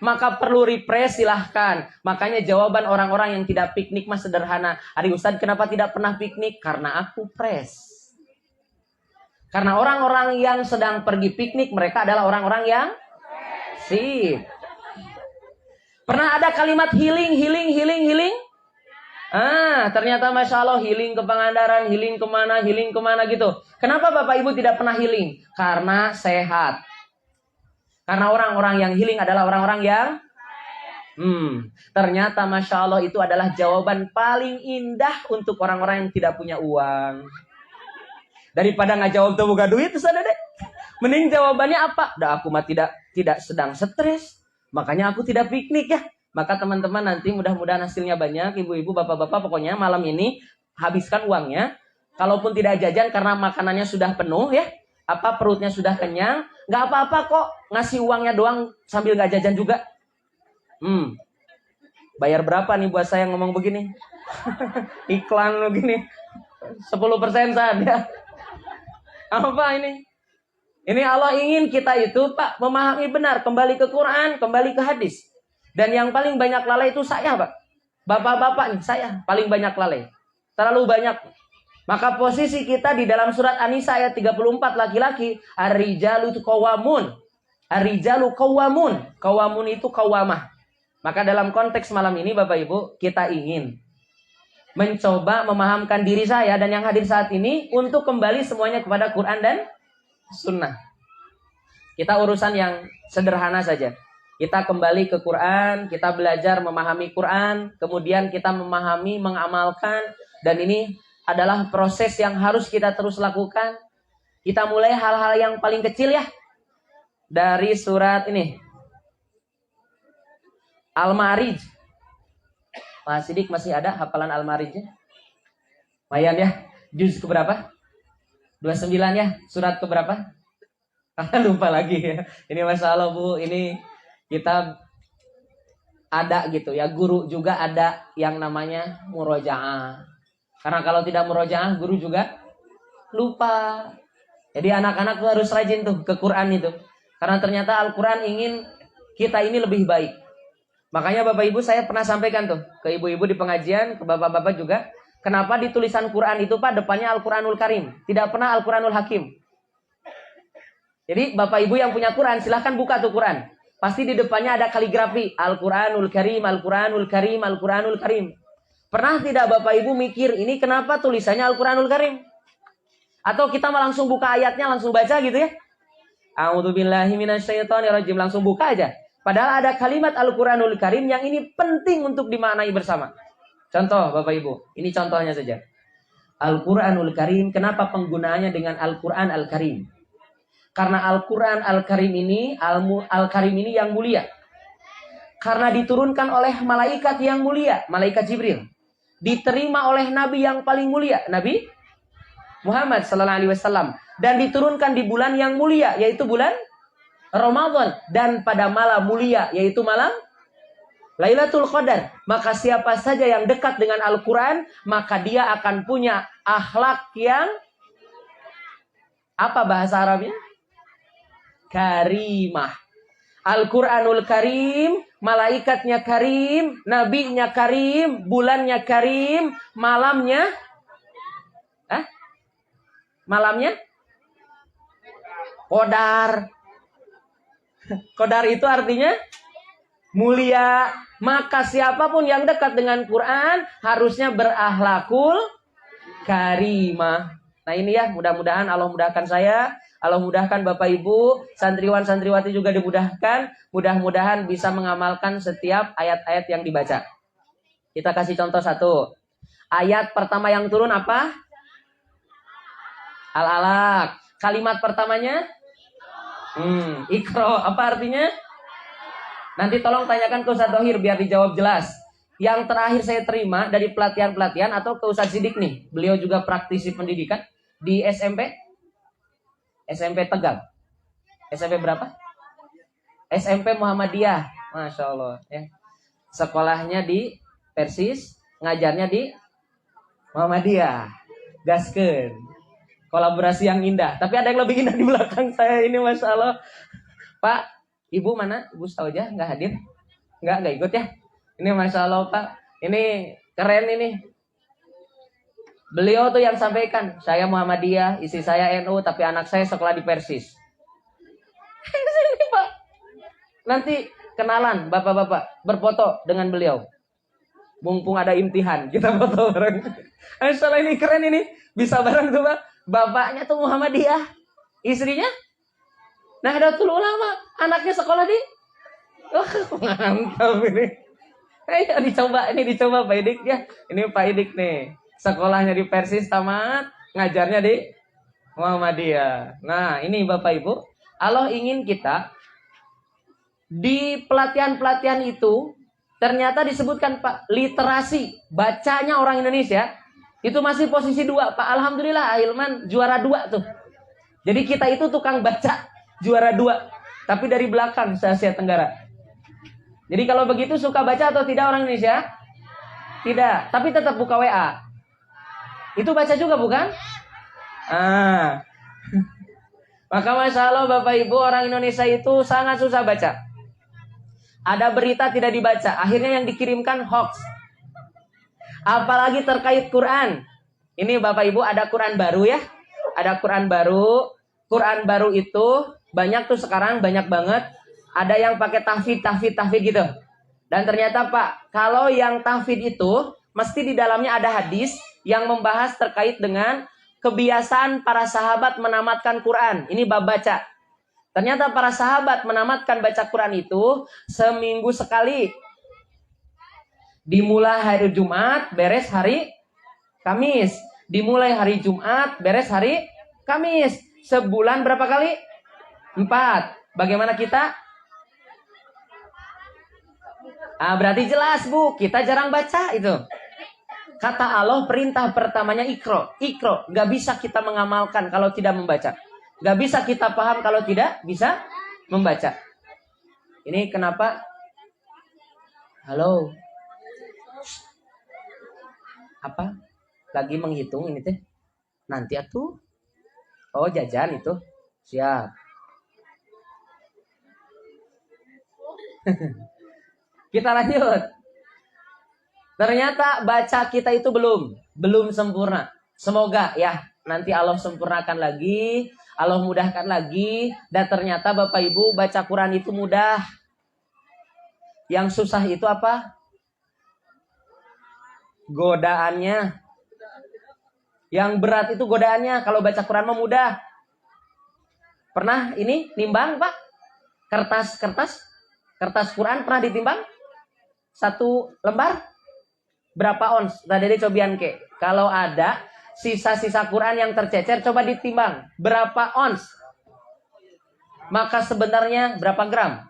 maka perlu refresh, silahkan. Makanya jawaban orang-orang yang tidak piknik mah sederhana. Ari Ustadz kenapa tidak pernah piknik? Karena aku fresh. Karena orang-orang yang sedang pergi piknik mereka adalah orang-orang yang sip. Pernah ada kalimat healing? Ternyata Masya Allah healing ke Pangandaran, healing kemana gitu. Kenapa Bapak Ibu tidak pernah healing? Karena sehat. Karena orang-orang yang healing adalah orang-orang yang ternyata Masya Allah itu adalah jawaban paling indah untuk orang-orang yang tidak punya uang. Daripada nggak jawab tuh buka duit, terus ada deh. Mending jawabannya apa? Aku mah tidak sedang stres, makanya aku tidak piknik ya. Maka teman-teman nanti mudah-mudahan hasilnya banyak. Ibu-ibu, bapak-bapak, pokoknya malam ini habiskan uangnya. Kalaupun tidak jajan karena makanannya sudah penuh ya, perutnya sudah kenyang, nggak apa-apa kok ngasih uangnya doang sambil nggak jajan juga. Bayar berapa nih buat saya ngomong begini? Iklan begini 10% saja. Apa ini? Ini Allah ingin kita itu Pak memahami benar, kembali ke Quran, kembali ke hadis. Dan yang paling banyak lalai itu saya, Pak. Bapak-bapak nih, saya paling banyak lalai. Terlalu banyak. Maka posisi kita di dalam surat An-Nisa ayat 34 laki-laki, ar-rijalu qawamun. Ar-rijalu qawamun. Qawamun itu qawamah. Maka dalam konteks malam ini Bapak Ibu, kita ingin mencoba memahamkan diri saya dan yang hadir saat ini untuk kembali semuanya kepada Quran dan Sunnah. Kita urusan yang sederhana saja. Kita kembali ke Quran, kita belajar memahami Quran, kemudian kita memahami, mengamalkan, dan ini adalah proses yang harus kita terus lakukan. Kita mulai hal-hal yang paling kecil ya. Dari surat ini. Al-Ma'arij. Mas Sidik masih ada hafalan Al-Ma'arijnya? Lumayan ya. Juz keberapa? 29 ya. Surat keberapa? Lupa lagi ya. Ini masalah Bu, ini kita ada gitu ya, guru juga ada yang namanya murojaah. Karena kalau tidak murojaah, guru juga lupa. Jadi anak-anak tuh harus rajin tuh ke Quran itu. Karena ternyata Al-Quran ingin kita ini lebih baik. Makanya Bapak Ibu saya pernah sampaikan tuh ke ibu-ibu di pengajian, ke bapak-bapak juga. Kenapa di tulisan Quran itu Pak depannya Al-Quranul Karim, tidak pernah Al-Quranul Hakim. Jadi Bapak Ibu yang punya Quran silahkan buka tuh Quran. Pasti di depannya ada kaligrafi Al-Quranul Karim, Al-Quranul Karim, Al-Quranul Karim. Pernah tidak Bapak Ibu mikir ini kenapa tulisannya Al-Quranul Karim? Atau kita langsung buka ayatnya langsung baca gitu ya? A'udzubillahi minasyaitonirrajim, langsung buka aja. Padahal ada kalimat Al-Quranul Karim yang ini penting untuk dimaknai bersama. Contoh Bapak Ibu, ini contohnya saja. Al-Quranul Karim, kenapa penggunaannya dengan Al-Quran Al-Karim? Karena Al-Quran Al-Karim ini, Al-Karim ini yang mulia. Karena diturunkan oleh malaikat yang mulia, malaikat Jibril. Diterima oleh Nabi yang paling mulia, Nabi Muhammad sallallahu alaihi wasallam, dan diturunkan di bulan yang mulia yaitu bulan Ramadan, dan pada malam mulia yaitu malam Lailatul Qadar. Maka siapa saja yang dekat dengan Al-Qur'an, maka dia akan punya akhlak yang apa bahasa Arabnya? Karimah. Al-Qur'anul Karim, malaikatnya karim, nabinya karim, bulannya karim, malamnya malamnya Qadar. Qadar itu artinya mulia. Maka siapapun yang dekat dengan Quran harusnya berakhlakul karimah. Nah ini ya, mudah-mudahan Allah mudahkan saya, Allah mudahkan Bapak Ibu, santriwan santriwati juga dimudahkan. Mudah-mudahan bisa mengamalkan setiap ayat-ayat yang dibaca. Kita kasih contoh satu. Ayat pertama yang turun apa? Al-Alaq. Kalimat pertamanya Iqra. Apa artinya? Nanti tolong tanyakan ke Ustaz Thohir biar dijawab jelas. Yang terakhir saya terima dari pelatihan-pelatihan atau ke Ustaz Sidik nih. Beliau juga praktisi pendidikan di SMP. SMP Tegal. SMP berapa? SMP Muhammadiyah. Masya Allah. Ya. Sekolahnya di Persis, ngajarnya di Muhammadiyah. Gaskeun. Kolaborasi yang indah. Tapi ada yang lebih indah di belakang saya ini, Masya Allah. Pak, Ibu mana? Ibu Saujah nggak hadir? Nggak ikut ya? Ini Masya Allah Pak. Ini keren ini. Beliau tuh yang sampaikan. Saya Muhammadiyah, istri saya NU, tapi anak saya sekolah di Persis. Ini Pak. Nanti kenalan bapak-bapak. Berfoto dengan beliau. Mumpung ada imtihan. Kita foto bareng. Masya Allah ini keren ini. Bisa bareng tuh Pak. Bapaknya tuh Muhammadiyah, istrinya Nahdlatul Ulama, anaknya sekolah di mantap ini. Dicoba Pak Idik ya. Ini Pak Idik nih, sekolahnya di Persis tamat, ngajarnya di Muhammadiyah. Nah, ini Bapak Ibu, Allah ingin kita di pelatihan-pelatihan itu ternyata disebutkan Pak, literasi, bacanya orang Indonesia itu masih posisi 2, Pak. Alhamdulillah, Hilman juara 2 tuh. Jadi kita itu tukang baca, juara 2. Tapi dari belakang se-Asia Tenggara. Jadi kalau begitu suka baca atau tidak orang Indonesia? Tidak, tapi tetap buka WA. Itu baca juga bukan? Maka Masya Allah Bapak Ibu, orang Indonesia itu sangat susah baca. Ada berita tidak dibaca, akhirnya yang dikirimkan hoax. Apalagi terkait Quran. Ini Bapak Ibu ada Quran baru ya. Ada Quran baru. Quran baru itu banyak tuh sekarang, banyak banget. Ada yang pakai tahfidz gitu. Dan ternyata Pak, kalau yang tahfidz itu mesti di dalamnya ada hadis yang membahas terkait dengan kebiasaan para sahabat menamatkan Quran. Ini bab baca. Ternyata para sahabat menamatkan baca Quran itu seminggu sekali. Dimulai hari Jumat, beres hari Kamis. Dimulai hari Jumat, beres hari Kamis. Sebulan berapa kali? 4. Bagaimana kita? Berarti jelas Bu, kita jarang baca itu. Kata Allah perintah pertamanya Iqra. Iqra, gak bisa kita mengamalkan kalau tidak membaca. Gak bisa kita paham kalau tidak bisa membaca. Ini kenapa? Halo. Apa? Lagi menghitung ini teh. Nanti atuh. Oh, jajan itu. Siap. Kita lanjut. Ternyata baca kita itu belum sempurna. Semoga ya nanti Allah sempurnakan lagi, Allah mudahkan lagi. Dan ternyata Bapak Ibu baca Quran itu mudah. Yang susah itu apa? Godaannya. Yang berat itu godaannya. Kalau baca Quran mah mudah. Pernah ini nimbang Pak? Kertas Quran pernah ditimbang? 1 lembar? Berapa ons? Tadi cobian ke. Kalau ada sisa-sisa Quran yang tercecer, coba ditimbang. Berapa ons? Maka sebenarnya berapa gram?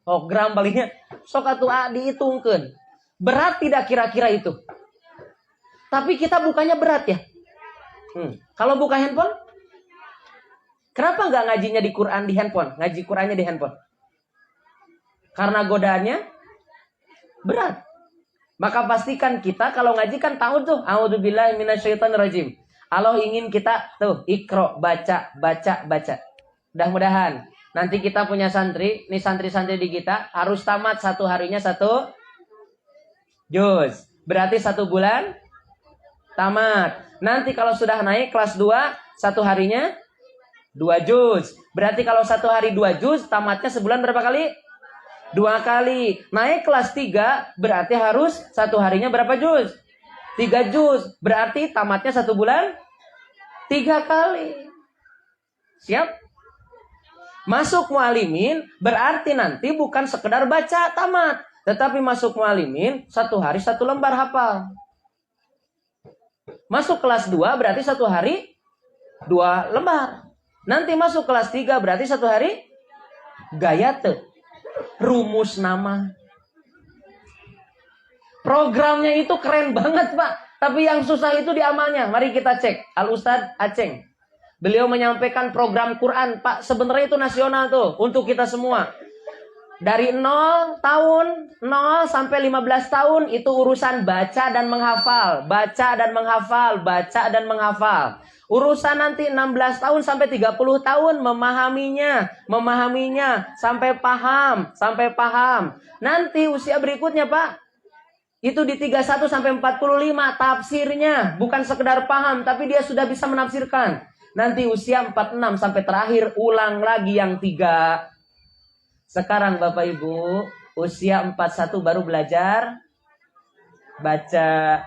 Oh, gram palingnya. Sok atuh dihitungkeun. Berat tidak kira-kira itu? Tapi kita bukanya berat ya. Kalau buka handphone, kenapa nggak ngajinya di Quran di handphone? Ngaji Qurannya di handphone. Karena godaannya berat. Maka pastikan kita kalau ngaji kan tahu tuh. A'udzubillahi minasyaitonirrajim. Allah ingin kita tuh ikro, baca. Mudah-mudahan nanti kita punya santri. Nih santri-santri di kita harus tamat 1 harinya 1 juz. Berarti 1 bulan tamat. Nanti kalau sudah naik kelas 2, 1 harinya 2 juz. Berarti kalau 1 hari 2 juz, tamatnya sebulan berapa kali? 2 kali. Naik kelas 3, berarti harus 1 harinya berapa juz? 3 juz. Berarti tamatnya 1 bulan 3 kali. Siap? Masuk mualimin berarti nanti bukan sekedar baca tamat. Tetapi masuk mualimin 1 hari 1 lembar hafal. Masuk kelas 2 berarti 1 hari 2 lembar. Nanti masuk kelas 3 berarti 1 hari gayate. Rumus nama. Programnya itu keren banget Pak. Tapi yang susah itu di amalnya. Mari kita cek. Al-Ustadz Aceng. Beliau menyampaikan program Quran. Pak sebenarnya itu nasional tuh. Untuk kita semua. Dari 0 tahun 0 sampai 15 tahun itu urusan baca dan menghafal. Baca dan menghafal. Urusan nanti 16 tahun sampai 30 tahun memahaminya sampai paham. Nanti usia berikutnya Pak, itu di 31 sampai 45 tafsirnya, bukan sekedar paham tapi dia sudah bisa menafsirkan. Nanti usia 46 sampai terakhir ulang lagi yang 3. Sekarang Bapak Ibu, usia 41 baru belajar baca.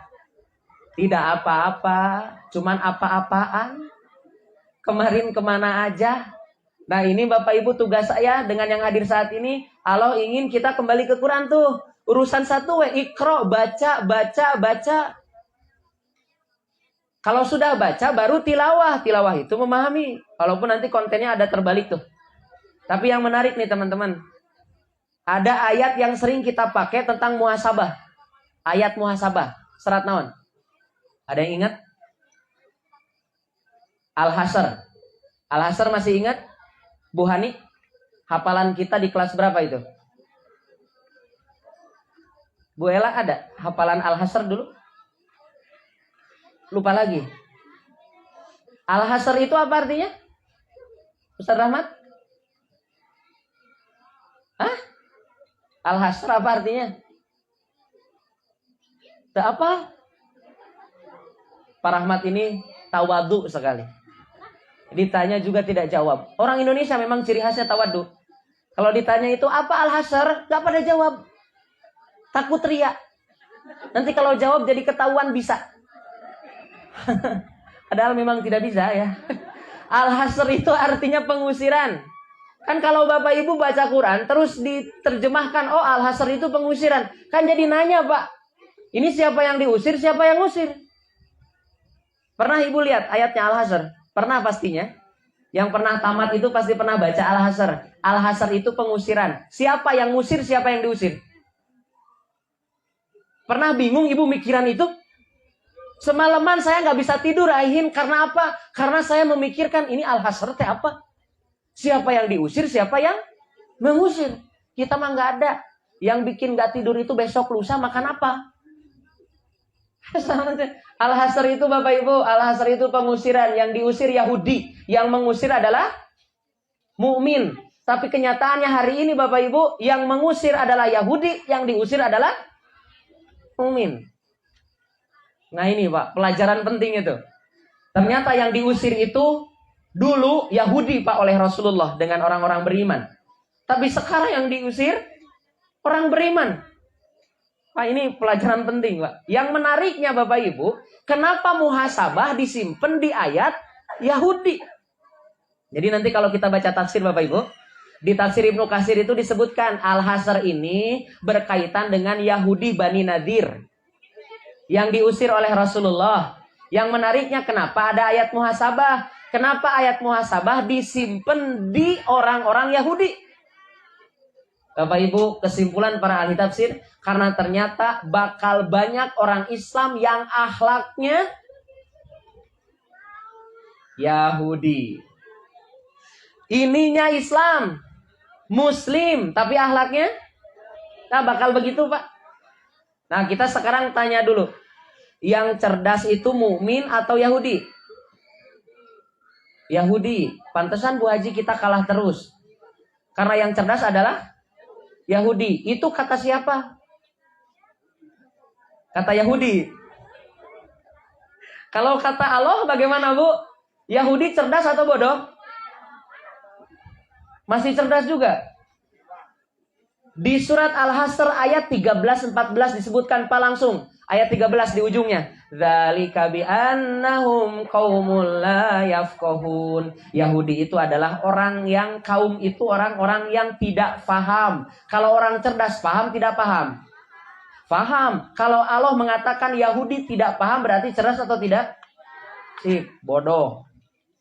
Tidak apa-apa, cuman apa-apaan. Kemarin kemana aja. Nah ini Bapak Ibu tugas saya dengan yang hadir saat ini. Allah ingin kita kembali ke Quran tuh. Urusan 1 ikro, baca. Kalau sudah baca baru tilawah. Tilawah itu memahami. Walaupun nanti kontennya ada terbalik tuh. Tapi yang menarik nih teman-teman. Ada ayat yang sering kita pakai tentang muhasabah. Ayat muhasabah. Serat naon? Ada yang ingat? Al-Hasyr. Al-Hasyr masih ingat? Bu Hani? Hafalan kita di kelas berapa itu? Bu Ella ada? Hafalan Al-Hasyr dulu? Lupa lagi. Al-Hasyr itu apa artinya? Ustaz Rahmat? Hah? Al-Hasyr apa artinya? Tak apa? Pak Rahmat ini tawadu sekali. Ditanya juga tidak jawab. Orang Indonesia memang ciri khasnya tawadu. Kalau ditanya itu apa Al-Hasyr, gak pada jawab. Takut riak. Nanti kalau jawab jadi ketahuan bisa. Padahal memang tidak bisa ya. Al-Hasyr itu artinya pengusiran. Kan kalau Bapak Ibu baca Quran terus diterjemahkan, oh Al-Hasyr itu pengusiran. Kan jadi nanya Pak, ini siapa yang diusir, siapa yang ngusir? Pernah Ibu lihat ayatnya Al-Hasyr? Pernah pastinya. Yang pernah tamat itu pasti pernah baca Al-Hasyr. Al-Hasyr itu pengusiran. Siapa yang ngusir, siapa yang diusir? Pernah bingung Ibu mikiran itu? Semalaman saya nggak bisa tidur Aihin. Karena apa? Karena saya memikirkan ini Al-Hasyr teh apa? Siapa yang diusir, siapa yang mengusir? Kita mah nggak ada. Yang bikin nggak tidur itu besok lusa makan apa? Al-Hasr itu Bapak Ibu, Al-Hasr itu pengusiran. Yang diusir Yahudi, yang mengusir adalah mukmin. Tapi kenyataannya hari ini Bapak Ibu, yang mengusir adalah Yahudi, yang diusir adalah mukmin. Nah ini Pak, pelajaran penting itu. Ternyata yang diusir itu dulu Yahudi Pak oleh Rasulullah dengan orang-orang beriman. Tapi sekarang yang diusir orang beriman. Pak ini pelajaran penting Pak. Yang menariknya Bapak Ibu, kenapa muhasabah disimpan di ayat Yahudi? Jadi nanti kalau kita baca tafsir Bapak Ibu, di tafsir Ibnu Katsir itu disebutkan Al-Hasr ini berkaitan dengan Yahudi Bani Nadir yang diusir oleh Rasulullah. Yang menariknya kenapa ada ayat muhasabah? Kenapa ayat muhasabah disimpan di orang-orang Yahudi? Bapak Ibu, kesimpulan para ahli tafsir, karena ternyata bakal banyak orang Islam yang akhlaknya Yahudi. Ininya Islam, Muslim, tapi akhlaknya bakal begitu Pak. Nah kita sekarang tanya dulu, yang cerdas itu mukmin atau Yahudi? Yahudi. Pantesan Bu Haji kita kalah terus. Karena yang cerdas adalah Yahudi. Itu kata siapa? Kata Yahudi. Kalau kata Allah bagaimana Bu? Yahudi cerdas atau bodoh? Masih cerdas juga. Di surat Al-Hasr ayat 13-14 disebutkan Pak langsung. Ayat 13 di ujungnya. Dzalika bi annahum qaumul la yafqahun. Yahudi itu adalah kaum itu orang-orang yang tidak paham. Kalau orang cerdas paham tidak paham? Paham. Kalau Allah mengatakan Yahudi tidak paham berarti cerdas atau tidak? Bodoh.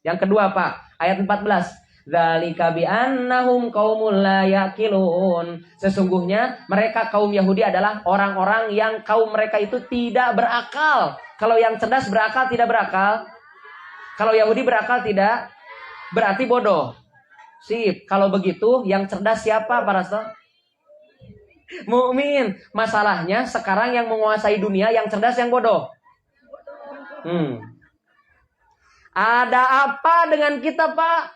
Yang kedua Pak, ayat 14. Dzalika bi annahum qaumul la yaqilun. Sesungguhnya mereka kaum Yahudi adalah orang-orang yang kaum mereka itu tidak berakal. Kalau yang cerdas berakal tidak berakal? Kalau Yahudi berakal tidak? Berarti bodoh. Kalau begitu yang cerdas siapa para saudara? Mukmin. Masalahnya sekarang yang menguasai dunia yang cerdas yang bodoh. Ada apa dengan kita Pak?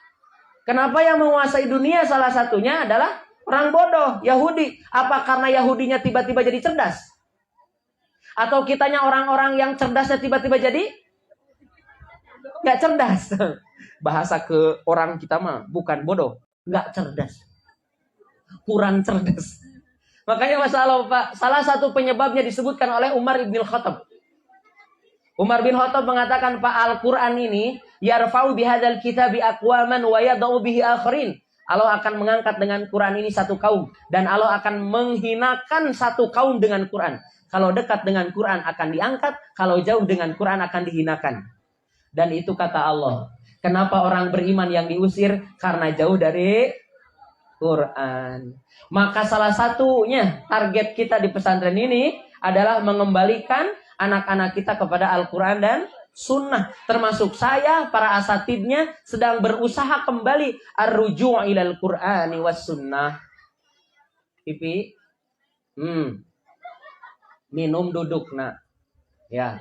Kenapa yang menguasai dunia salah satunya adalah orang bodoh, Yahudi? Apa karena Yahudinya tiba-tiba jadi cerdas? Atau kitanya orang-orang yang cerdasnya tiba-tiba jadi nggak cerdas? Bahasa ke orang kita mah bukan bodoh, nggak cerdas, kurang cerdas. Makanya masalah Pak, salah satu penyebabnya disebutkan oleh Umar ibn Khattab. Umar bin Khattab mengatakan Pak, Al-Quran ini yarfa'u bihadzal kitabi aqwaman wa yad'u bihi akharin. Allah akan mengangkat dengan Quran ini satu kaum dan Allah akan menghinakan satu kaum dengan Quran. Kalau dekat dengan Quran akan diangkat, kalau jauh dengan Quran akan dihinakan. Dan itu kata Allah. Kenapa orang beriman yang diusir? Karena jauh dari Quran. Maka salah satunya target kita di pesantren ini adalah mengembalikan anak-anak kita kepada Al-Quran dan Sunnah. Termasuk saya, para asatidnya sedang berusaha kembali ar-ruju' ilal Qur'ani was Sunnah. Pipi, minum duduk nak, ya,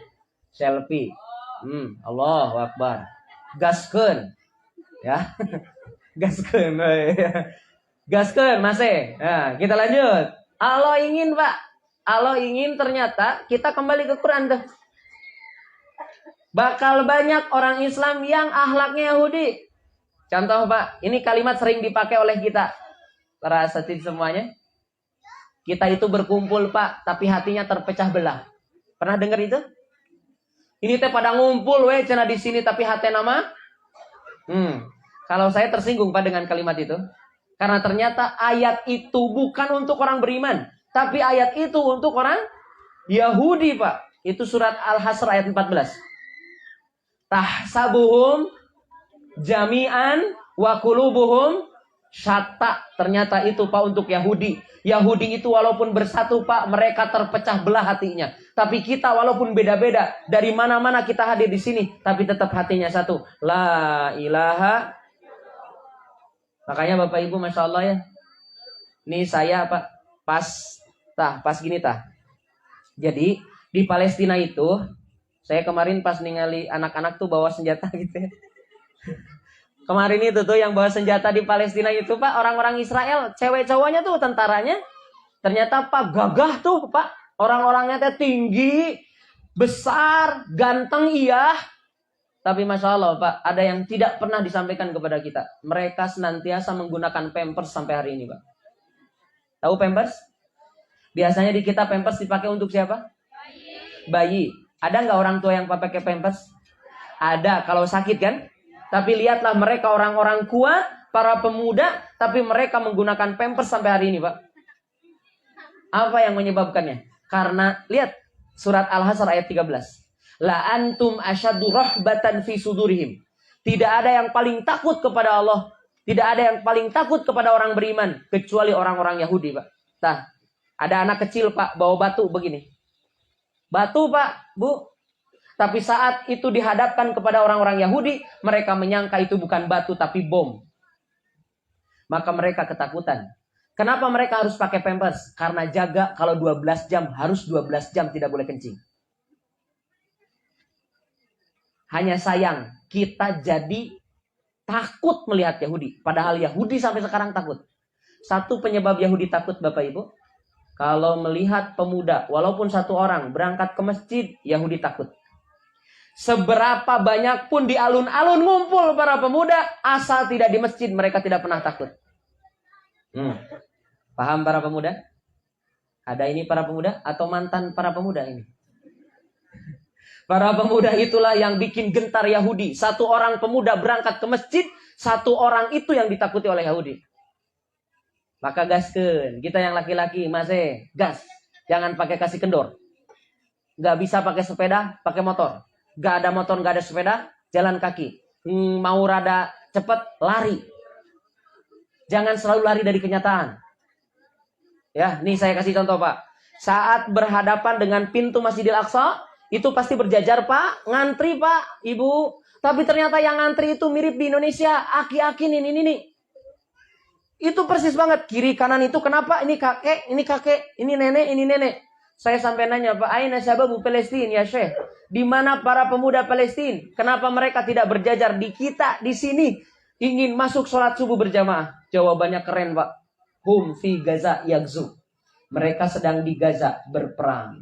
selfie, Allahu Akbar, gaskeun, ya, gaskeun, gaskeun masih. Nah, kita lanjut. Allah ingin Pak. Allah ingin ternyata kita kembali ke Quran tuh. Bakal banyak orang Islam yang akhlaknya Yahudi. Contoh Pak, ini kalimat sering dipakai oleh kita. Para asatid semuanya. Kita itu berkumpul Pak, tapi hatinya terpecah belah. Pernah dengar itu? Ini teh pada ngumpul cenah di sini tapi hati nama. Kalau saya tersinggung Pak dengan kalimat itu. Karena ternyata ayat itu bukan untuk orang beriman. Tapi ayat itu untuk orang Yahudi Pak. Itu surat Al-Hasr ayat 14. Tahsabuhum jami'an wa qulubuhum syatta. Ternyata itu Pak untuk Yahudi. Yahudi itu walaupun bersatu Pak, mereka terpecah belah hatinya. Tapi kita walaupun beda-beda, dari mana-mana kita hadir di sini, tapi tetap hatinya satu. La ilaha. Makanya Bapak Ibu Masya Allah ya. Ini saya Pak, pas gini tah. Jadi di Palestina itu Saya kemarin pas ningali anak-anak tuh bawa senjata gitu ya. Kemarin itu tuh yang bawa senjata di Palestina itu Pak, orang-orang Israel, cewek cowoknya tuh tentaranya. Ternyata Pak gagah tuh Pak. Orang-orangnya teh tinggi, besar, ganteng iya. Tapi Masya Allah Pak, ada yang tidak pernah disampaikan kepada kita. Mereka senantiasa menggunakan Pampers sampai hari ini Pak. Tahu Pampers? Biasanya di kita Pampers dipakai untuk siapa? Bayi. Ada nggak orang tua yang pakai Pampers? Ada, kalau sakit kan? Tapi lihatlah mereka orang-orang kuat, para pemuda, tapi mereka menggunakan Pampers sampai hari ini Pak. Apa yang menyebabkannya? Karena lihat surat Al-Hasr ayat 13. La antum asyaddu rahbatan fi sudurihim. Tidak ada yang paling takut kepada Allah. Tidak ada yang paling takut kepada orang beriman. Kecuali orang-orang Yahudi Pak. Nah, ada anak kecil Pak bawa batu begini. Batu Pak, Bu. Tapi saat itu dihadapkan kepada orang-orang Yahudi, mereka menyangka itu bukan batu tapi bom. Maka mereka ketakutan. Kenapa mereka harus pakai Pampers? Karena jaga kalau 12 jam, harus 12 jam tidak boleh kencing. Hanya sayang, kita jadi takut melihat Yahudi. Padahal Yahudi sampai sekarang takut. Satu penyebab Yahudi takut Bapak Ibu. Kalau melihat pemuda, walaupun satu orang berangkat ke masjid, Yahudi takut. Seberapa banyak pun di alun-alun ngumpul para pemuda, asal tidak di masjid, mereka tidak pernah takut. Paham para pemuda? Ada ini para pemuda atau mantan para pemuda ini? Para pemuda itulah yang bikin gentar Yahudi. Satu orang pemuda berangkat ke masjid, satu orang itu yang ditakuti oleh Yahudi. Maka gaskeun, kita yang laki-laki masih gas. Jangan pakai kasih kendor. Gak bisa pakai sepeda, pakai motor. Gak ada motor, gak ada sepeda, jalan kaki. Mau rada cepet, lari. Jangan selalu lari dari kenyataan. Ya, nih saya kasih contoh Pak. Saat berhadapan dengan pintu Masjidil Aqsa, itu pasti berjajar Pak, ngantri Pak, Ibu. Tapi ternyata yang ngantri itu mirip di Indonesia, aki-aki ini. Itu persis banget, kiri kanan itu kenapa? Ini kakek, ini nenek. Saya sampai nanya, Pak, aina sababu Palestina ya Syekh? Di mana para pemuda Palestina? Kenapa mereka tidak berjajar di kita di sini ingin masuk sholat subuh berjamaah? Jawabannya keren, Pak. Hum fi Gaza yagzu. Mereka sedang di Gaza berperang.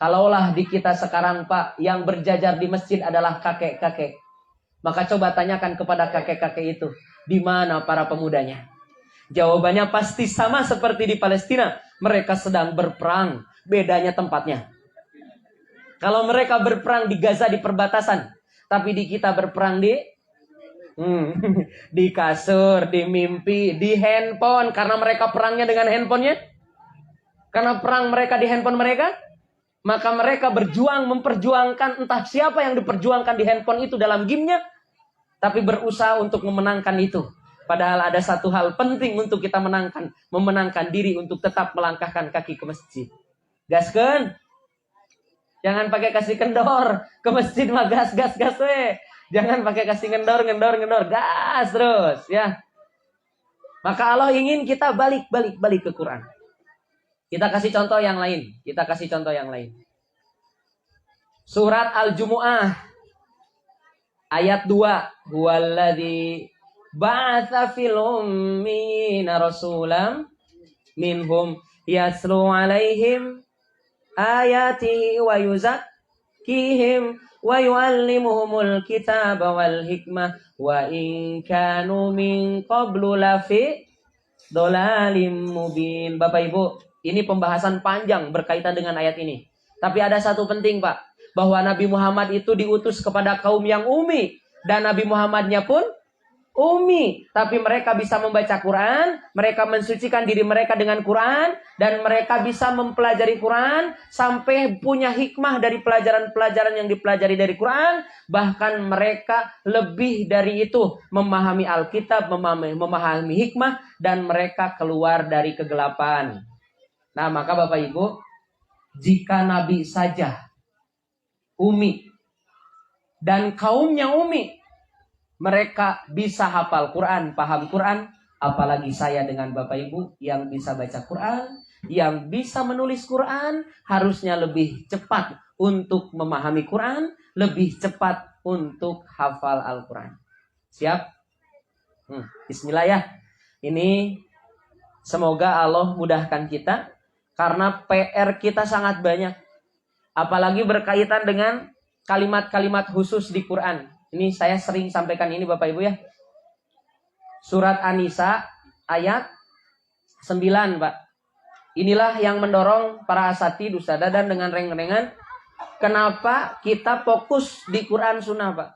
Kalaulah di kita sekarang, Pak, yang berjajar di masjid adalah kakek-kakek, maka coba tanyakan kepada kakek-kakek itu, di mana para pemudanya? Jawabannya pasti sama seperti di Palestina. Mereka sedang berperang. Bedanya tempatnya. Kalau mereka berperang di Gaza di perbatasan, tapi di kita berperang di di kasur, di mimpi, di handphone. Karena mereka perangnya dengan handphonenya. Karena perang mereka di handphone mereka, maka mereka berjuang memperjuangkan entah siapa yang diperjuangkan di handphone itu dalam gamenya, tapi berusaha untuk memenangkan itu. Padahal ada satu hal penting untuk kita memenangkan diri untuk tetap melangkahkan kaki ke masjid. Gaskeun. Jangan pakai kasih kendor ke masjid mah gas we. Jangan pakai kasih kendor, gas terus ya. Maka Allah ingin kita balik ke Quran. Kita kasih contoh yang lain. Surat Al-Jumu'ah ayat 2. Huwallazi ba'atsa fil ummiyina rasulam minhum yaslu 'alaihim ayatihi wa yuzakkihim wa yu'allimuhumul kitaba wal hikmah wa in kanu min qablu lafi dhalalim mubin. Bapak Ibu, ini pembahasan panjang berkaitan dengan ayat ini. Tapi ada satu penting, Pak, bahwa Nabi Muhammad itu diutus kepada kaum yang ummi, dan Nabi Muhammadnya pun ummi, tapi mereka bisa membaca Quran, mereka mensucikan diri mereka dengan Quran, dan mereka bisa mempelajari Quran sampai punya hikmah dari pelajaran-pelajaran yang dipelajari dari Quran. Bahkan mereka lebih dari itu memahami Alkitab, memahami hikmah, dan mereka keluar dari kegelapan. Nah, maka Bapak Ibu, jika Nabi saja ummi dan kaumnya ummi, mereka bisa hafal Quran, paham Quran, apalagi saya dengan Bapak Ibu yang bisa baca Quran, Yang bisa menulis Quran harusnya lebih cepat untuk memahami Quran, lebih cepat untuk hafal Al-Quran. Siap? Bismillah ya. Ini semoga Allah mudahkan kita, karena PR kita sangat banyak. Apalagi berkaitan dengan kalimat-kalimat khusus di Quran. Ini saya sering sampaikan ini Bapak Ibu ya. Surat An-Nisa ayat 9 Pak. Inilah yang mendorong para asatidz ustadzah dan dengan reng-rengan. Kenapa kita fokus di Quran Sunnah Pak?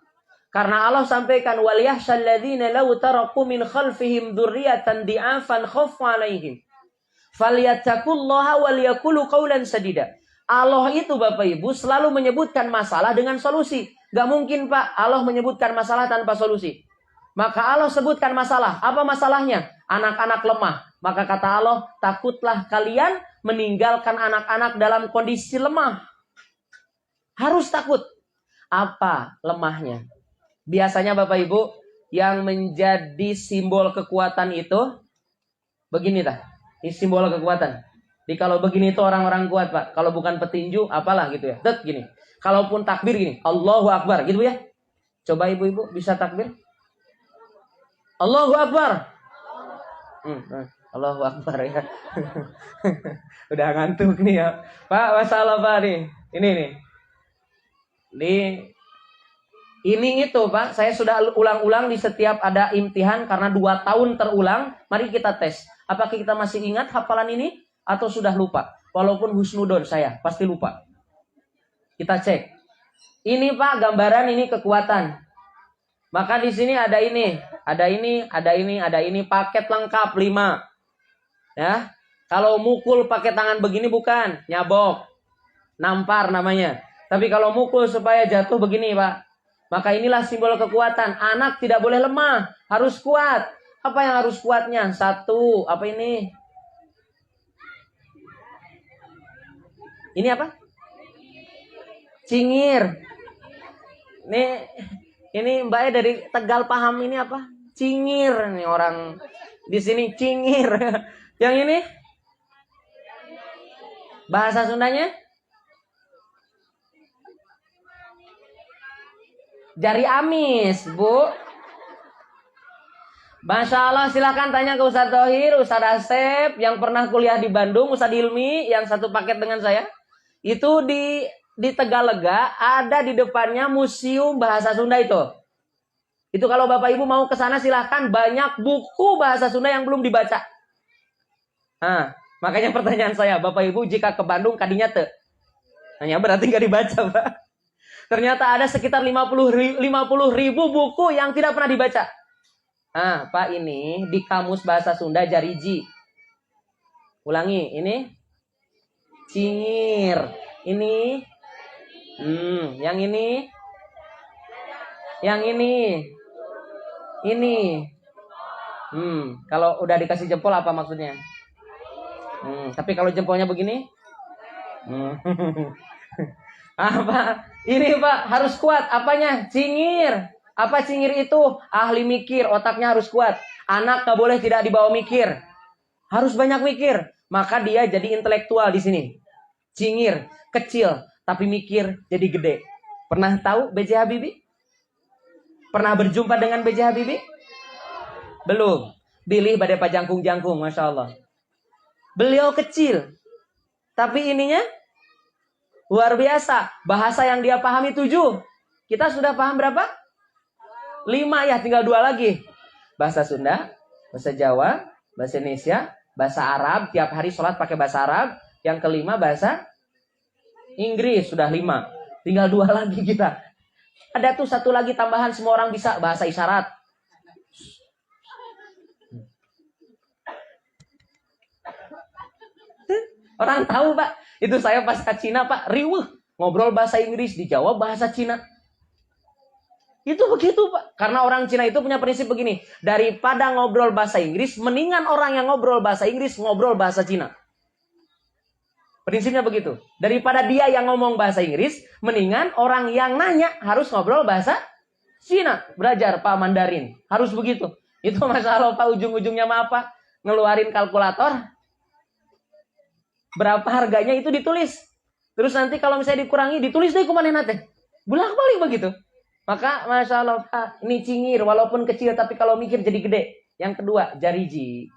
Karena Allah sampaikan wal yahshal ladzina law taraku min khalfihim dzurriyyatan di'afan khaffu 'alaihim falyattaqullaha wal yaqulu qawlan sadida. Allah itu Bapak Ibu selalu menyebutkan masalah dengan solusi. Gak mungkin Pak Allah menyebutkan masalah tanpa solusi. Maka Allah sebutkan masalah. Apa masalahnya? Anak-anak lemah. Maka kata Allah, takutlah kalian meninggalkan anak-anak dalam kondisi lemah. Harus takut. Apa lemahnya? Biasanya Bapak Ibu yang menjadi simbol kekuatan itu begini dah. Ini simbol kekuatan. Jadi kalau begini itu orang-orang kuat Pak. Kalau bukan petinju apalah gitu ya. Tet gini. Kalaupun takbir gini, Allahu Akbar gitu ya. Coba ibu-ibu bisa takbir? Allahu Akbar. Allahu Akbar ya. Udah ngantuk nih ya. Pak, masalah Pak nih. Ini nih. Ini itu Pak, saya sudah ulang-ulang di setiap ada imtihan karena 2 tahun terulang. Mari kita tes. Apakah kita masih ingat hafalan ini atau sudah lupa? Walaupun husnudon saya pasti lupa. Kita cek. Ini Pak gambaran ini kekuatan. Maka di sini ada ini, ada ini, ada ini, ada ini, paket lengkap 5. Ya. Kalau mukul pakai tangan begini bukan, nyabok. Nampar namanya. Tapi kalau mukul supaya jatuh begini, Pak. Maka inilah simbol kekuatan. Anak tidak boleh lemah, harus kuat. Apa yang harus kuatnya? 1, apa ini? Ini apa? Cingir. Ini Mbaknya dari Tegal paham ini apa? Cingir. Nih orang di sini cingir. Yang ini? Bahasa Sundanya? Jari amis, Bu. Masya Allah, silakan tanya ke Ustadz Thohir, Ustadz Asep, yang pernah kuliah di Bandung, Ustadz Ilmi, yang satu paket dengan saya. Itu di Tegalega, ada di depannya Museum Bahasa Sunda itu. Itu kalau Bapak Ibu mau ke sana silahkan, banyak buku bahasa Sunda yang belum dibaca. Nah, makanya pertanyaan saya, Bapak Ibu jika ke Bandung kadinya te. Hanya berarti nggak dibaca, Pak. Ternyata ada sekitar 50 ribu buku yang tidak pernah dibaca. Nah, Pak, ini di Kamus Bahasa Sunda Jariji. Ulangi, ini cingir. Ini yang ini. Yang ini. Ini. Kalau udah dikasih jempol apa maksudnya? Tapi kalau jempolnya begini? Apa? Ini Pak, harus kuat. Apanya? Cingir. Apa cingir itu? Ahli mikir, otaknya harus kuat. Anak gak boleh tidak dibawa mikir. Harus banyak mikir. Maka dia jadi intelektual di sini. Cingir, kecil, tapi mikir jadi gede. Pernah tahu B.J. Habibie? Pernah berjumpa dengan B.J. Habibie? Belum. Bilih badai pajangkung-jangkung, Masya Allah. Beliau kecil. Tapi ininya luar biasa. Bahasa yang dia pahami 7. Kita sudah paham berapa? 5 ya, tinggal 2 lagi. Bahasa Sunda, bahasa Jawa, bahasa Indonesia, bahasa Arab. Tiap hari sholat pakai bahasa Arab. Yang kelima bahasa Inggris, sudah 5. Tinggal 2 lagi kita. Ada tuh 1 lagi tambahan, semua orang bisa, bahasa isyarat. Orang tahu Pak. Itu saya pas ke Cina Pak, riweuh. Ngobrol bahasa Inggris, dijawab bahasa Cina. Itu begitu Pak. Karena orang Cina itu punya prinsip begini. Daripada ngobrol bahasa Inggris, mendingan orang yang ngobrol bahasa Inggris, ngobrol bahasa Cina. Prinsipnya begitu. Daripada dia yang ngomong bahasa Inggris, mendingan orang yang nanya harus ngobrol bahasa Cina. Belajar Pak Mandarin. Harus begitu. Itu masalah Pak, ujung-ujungnya mah apa? Ngeluarin kalkulator. Berapa harganya itu ditulis. Terus nanti kalau misalnya dikurangi, ditulis deh kumanehna teh. Bolak-balik begitu. Maka Masya Allah Pak, ini cingir walaupun kecil tapi kalau mikir jadi gede. Yang kedua, jariji.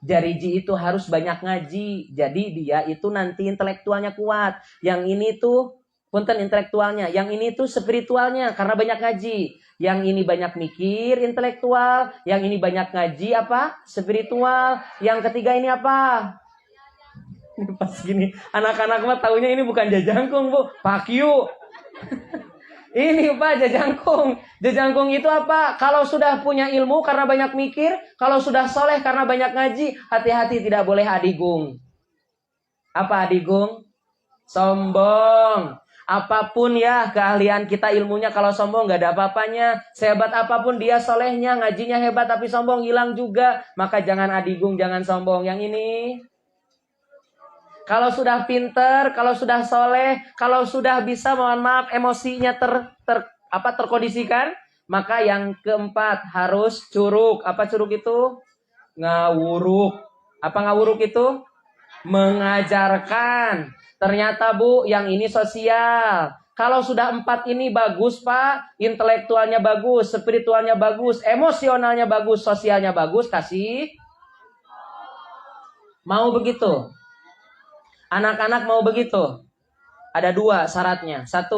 Jariji itu harus banyak ngaji. Jadi dia itu nanti intelektualnya kuat. Yang ini tuh punten intelektualnya, yang ini tuh spiritualnya karena banyak ngaji. Yang ini banyak mikir intelektual, yang ini banyak ngaji apa? Spiritual. Yang ketiga ini apa? Pas gini, anak-anak mah taunya ini bukan jajangkung, Bu. Pakyu. Ini Pak jajangkung. Jajangkung itu apa? Kalau sudah punya ilmu karena banyak mikir, kalau sudah soleh karena banyak ngaji, hati-hati tidak boleh adigung. Apa adigung? Sombong. Apapun ya keahlian kita ilmunya, kalau sombong gak ada apa-apanya. Sehebat apapun dia solehnya, ngajinya hebat tapi sombong hilang juga. Maka jangan adigung, jangan sombong. Yang ini, kalau sudah pinter, kalau sudah soleh, kalau sudah bisa, mohon maaf, emosinya terkondisikan, maka yang keempat harus curug. Apa curug itu? Ngawuruk. Apa ngawuruk itu? Mengajarkan. Ternyata Bu, yang ini sosial. Kalau sudah 4 ini bagus Pak, intelektualnya bagus, spiritualnya bagus, emosionalnya bagus, sosialnya bagus, kasih. Mau begitu? Anak-anak mau begitu? Ada 2 syaratnya. 1,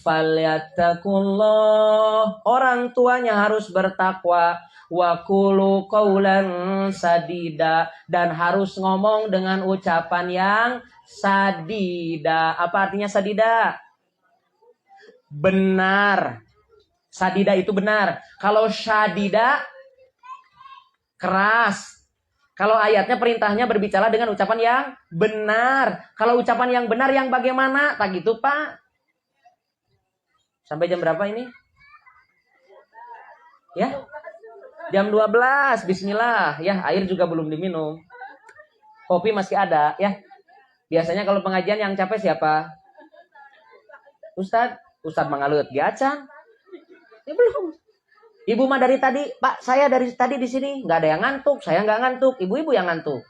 falyattaqullah. Orang tuanya harus bertakwa. Wa qulu qaulan sadida. Dan harus ngomong dengan ucapan yang sadida. Apa artinya sadida? Benar. Sadida itu benar. Kalau syadida, keras. Kalau ayatnya perintahnya berbicara dengan ucapan yang benar. Kalau ucapan yang benar yang bagaimana? Tak gitu Pak. Sampai jam berapa ini? Ya? Jam 12. Bismillah. Ya, air juga belum diminum. Kopi masih ada ya. Biasanya kalau pengajian yang capek siapa? Ustadz Mangalut Gacan. Ya belum. Ibu mah dari tadi, Pak, saya dari tadi di sini nggak ada yang ngantuk, saya nggak ngantuk, ibu-ibu yang ngantuk.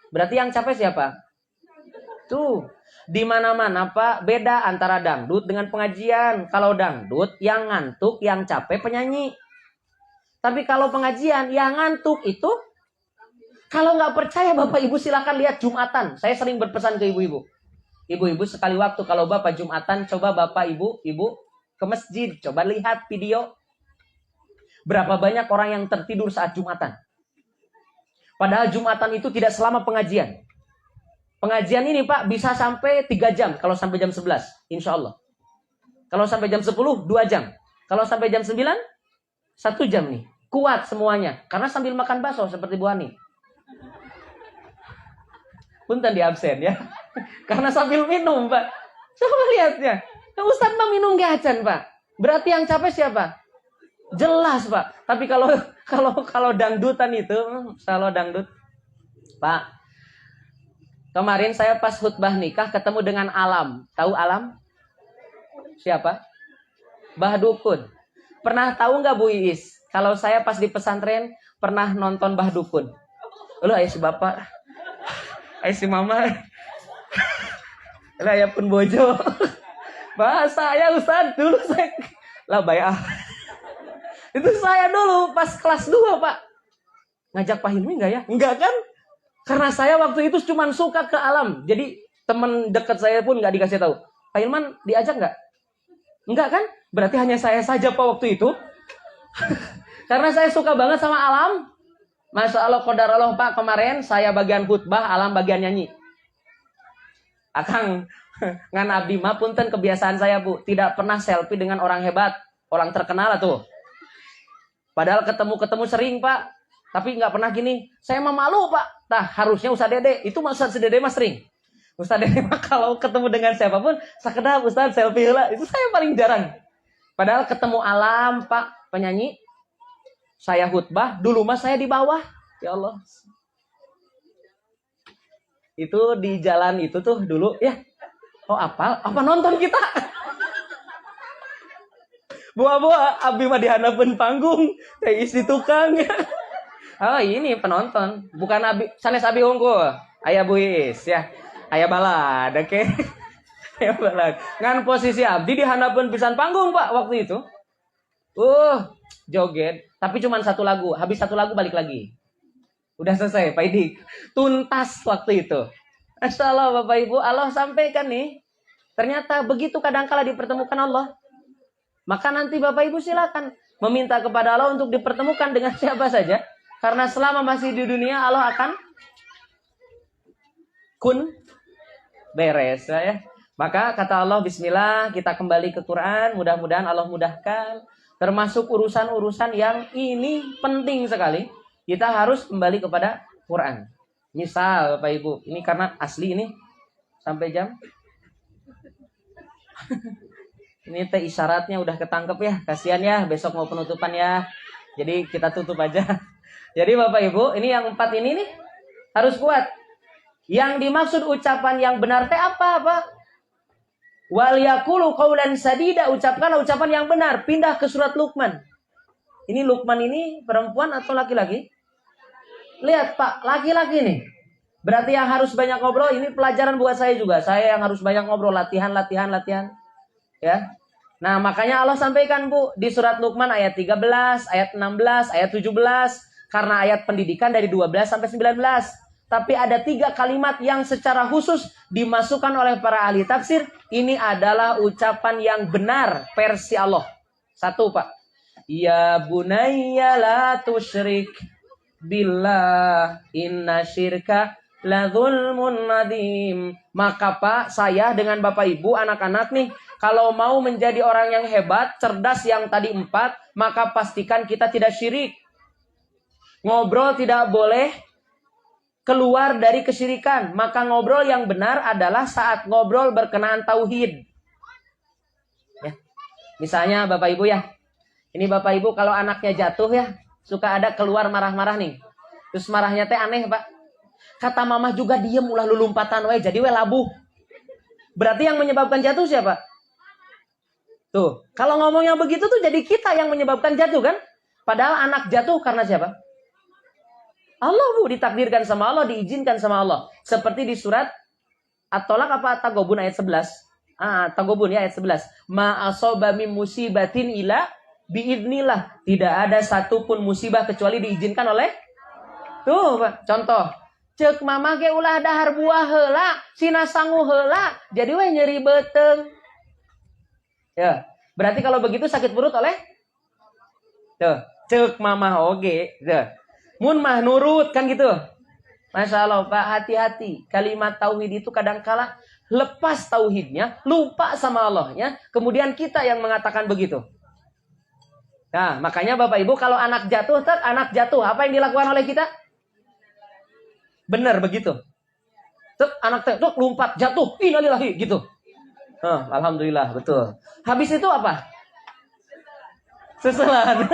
Berarti yang capek siapa? Tuh, di mana-mana Pak beda antara dangdut dengan pengajian. Kalau dangdut yang ngantuk, yang capek penyanyi. Tapi kalau pengajian yang ngantuk itu, kalau nggak percaya Bapak Ibu silakan lihat Jumatan. Saya sering berpesan ke ibu-ibu. Ibu-ibu sekali waktu kalau Bapak Jumatan, coba Bapak Ibu ke masjid, coba lihat video. Berapa banyak orang yang tertidur saat Jumatan. Padahal Jumatan itu tidak selama pengajian. Pengajian ini Pak bisa sampai 3 jam. Kalau sampai jam 11. Insya Allah. Kalau sampai jam 10, 2 jam. Kalau sampai jam 9, 1 jam nih. Kuat semuanya. Karena sambil makan bakso seperti Bu Ani. Punten di absen ya. Karena sambil minum Pak. Coba lihat ya. Ustadz mah minum gacan Pak. Berarti yang capek siapa? Jelas Pak. Tapi kalau dangdutan itu, kalau dangdut, Pak. Kemarin saya pas khutbah nikah ketemu dengan Alam. Tahu Alam? Siapa? Bah Dukun. Pernah tahu nggak Bu Iis? Kalau saya pas di pesantren pernah nonton Bah Dukun. Loh, ayah si bapak, ayah si mama, lah ayah pun bojo. Bahasa saya Ustaz dulu saya lah bayar. Itu saya dulu pas kelas 2 Pak. Ngajak Pak Hilmi enggak ya? Enggak kan? Karena saya waktu itu cuma suka ke alam. Jadi teman dekat saya pun enggak dikasih tahu. Pak Hilman diajak enggak? Enggak kan? Berarti hanya saya saja Pak waktu itu. Karena saya suka banget sama alam. Masya Allah qadarullah Pak, kemarin saya bagian khutbah, alam bagian nyanyi. Akang ngan abdi mah punten kebiasaan saya Bu, tidak pernah selfie dengan orang hebat, orang terkenal tuh. Padahal ketemu sering Pak, tapi nggak pernah gini. Saya mah malu Pak. Nah harusnya Ustaz Dede, itu Ustaz Dede mah sering. Ustaz Dede mah kalau ketemu dengan siapapun, sekedar Ustaz selfie lah. Itu saya paling jarang. Padahal ketemu alam Pak penyanyi, saya khutbah, dulu mah saya di bawah. Ya Allah. Itu di jalan itu tuh dulu ya. Oh apa nonton kita? Buah-buah, abdi mah dihanapeun panggung, teh isi tukang. Oh ini penonton, bukan abi, sanes abi unggul, ayah buis ya. Aya balad, oke. Aya balad. Ngan posisi abdi dihandapkeun pisan panggung, Pak, waktu itu. Joget, tapi cuma satu lagu. Habis satu lagu balik lagi. Udah selesai, Pak Idik. Tuntas waktu itu. Masya Allah, Bapak Ibu, Allah sampaikan nih. Ternyata begitu kadangkala dipertemukan Allah. Maka nanti Bapak Ibu silakan meminta kepada Allah untuk dipertemukan dengan siapa saja. Karena selama masih di dunia Allah akan kun beres ya. Maka kata Allah, bismillah, kita kembali ke Quran. Mudah-mudahan Allah mudahkan. Termasuk urusan-urusan yang ini penting sekali. Kita harus kembali kepada Quran. Misal Bapak Ibu, ini karena asli ini sampai jam. Ini teh isyaratnya udah ketangkep ya. Kasihan ya, besok mau penutupan ya. Jadi kita tutup aja. Jadi Bapak Ibu, ini yang 4 ini nih harus kuat. Yang dimaksud ucapan yang benar teh apa? Wal yaqulu qaulan sadida, ucapkanlah ucapan yang benar. Pindah ke surat Luqman. Ini Luqman ini perempuan atau laki-laki? Lihat Pak, laki-laki nih. Berarti yang harus banyak ngobrol, ini pelajaran buat saya juga. Saya yang harus banyak ngobrol, latihan. Ya. Nah, makanya Allah sampaikan Bu di surat Luqman ayat 13, ayat 16, ayat 17. Karena ayat pendidikan dari 12 sampai 19. Tapi ada 3 kalimat yang secara khusus dimasukkan oleh para ahli tafsir. Ini adalah ucapan yang benar versi Allah. 1 Pak. Ya bunayya la tusyrik billah inna syirka la zulmun nadim. Maka Pak, saya dengan Bapak Ibu, anak-anak nih, kalau mau menjadi orang yang hebat, cerdas yang tadi 4, maka pastikan kita tidak syirik. Ngobrol tidak boleh keluar dari kesyirikan. Maka ngobrol yang benar adalah saat ngobrol berkenaan tauhid. Ya. Misalnya Bapak Ibu ya. Ini Bapak Ibu kalau anaknya jatuh ya, suka ada keluar marah-marah nih. Terus marahnya teh aneh Pak. Kata mama juga diem ulah lulumpatan we jadi we labuh. Berarti yang menyebabkan jatuh siapa? Tuh, kalau ngomongnya begitu tuh jadi kita yang menyebabkan jatuh kan? Padahal anak jatuh karena siapa? Allah Bu, ditakdirkan sama Allah, diizinkan sama Allah. Seperti di surat At-Tolak apa At-Tagobun ayat 11. At-Tagobun ya ayat 11. Ma asoba min musibatin ila biidnillah. Tidak ada satupun musibah kecuali diizinkan oleh. Tuh Pak, contoh. Cek mama ge ulah dahar buah heula, sina sangu heula, jadi we nyeri beteng. Ya, berarti kalau begitu sakit perut oleh. Tuh, cek mama oge. Tuh. Mun mah nurut kan gitu. Masya Allah Pak, hati-hati. Kalimat tauhid itu kadangkala lepas tauhidnya, lupa sama Allahnya. Kemudian kita yang mengatakan begitu. Nah, makanya Bapak Ibu kalau anak jatuh, apa yang dilakukan oleh kita? Benar begitu. Anak lompat jatuh, innalillahi gitu. Alhamdulillah, betul. Habis itu apa? Susulan.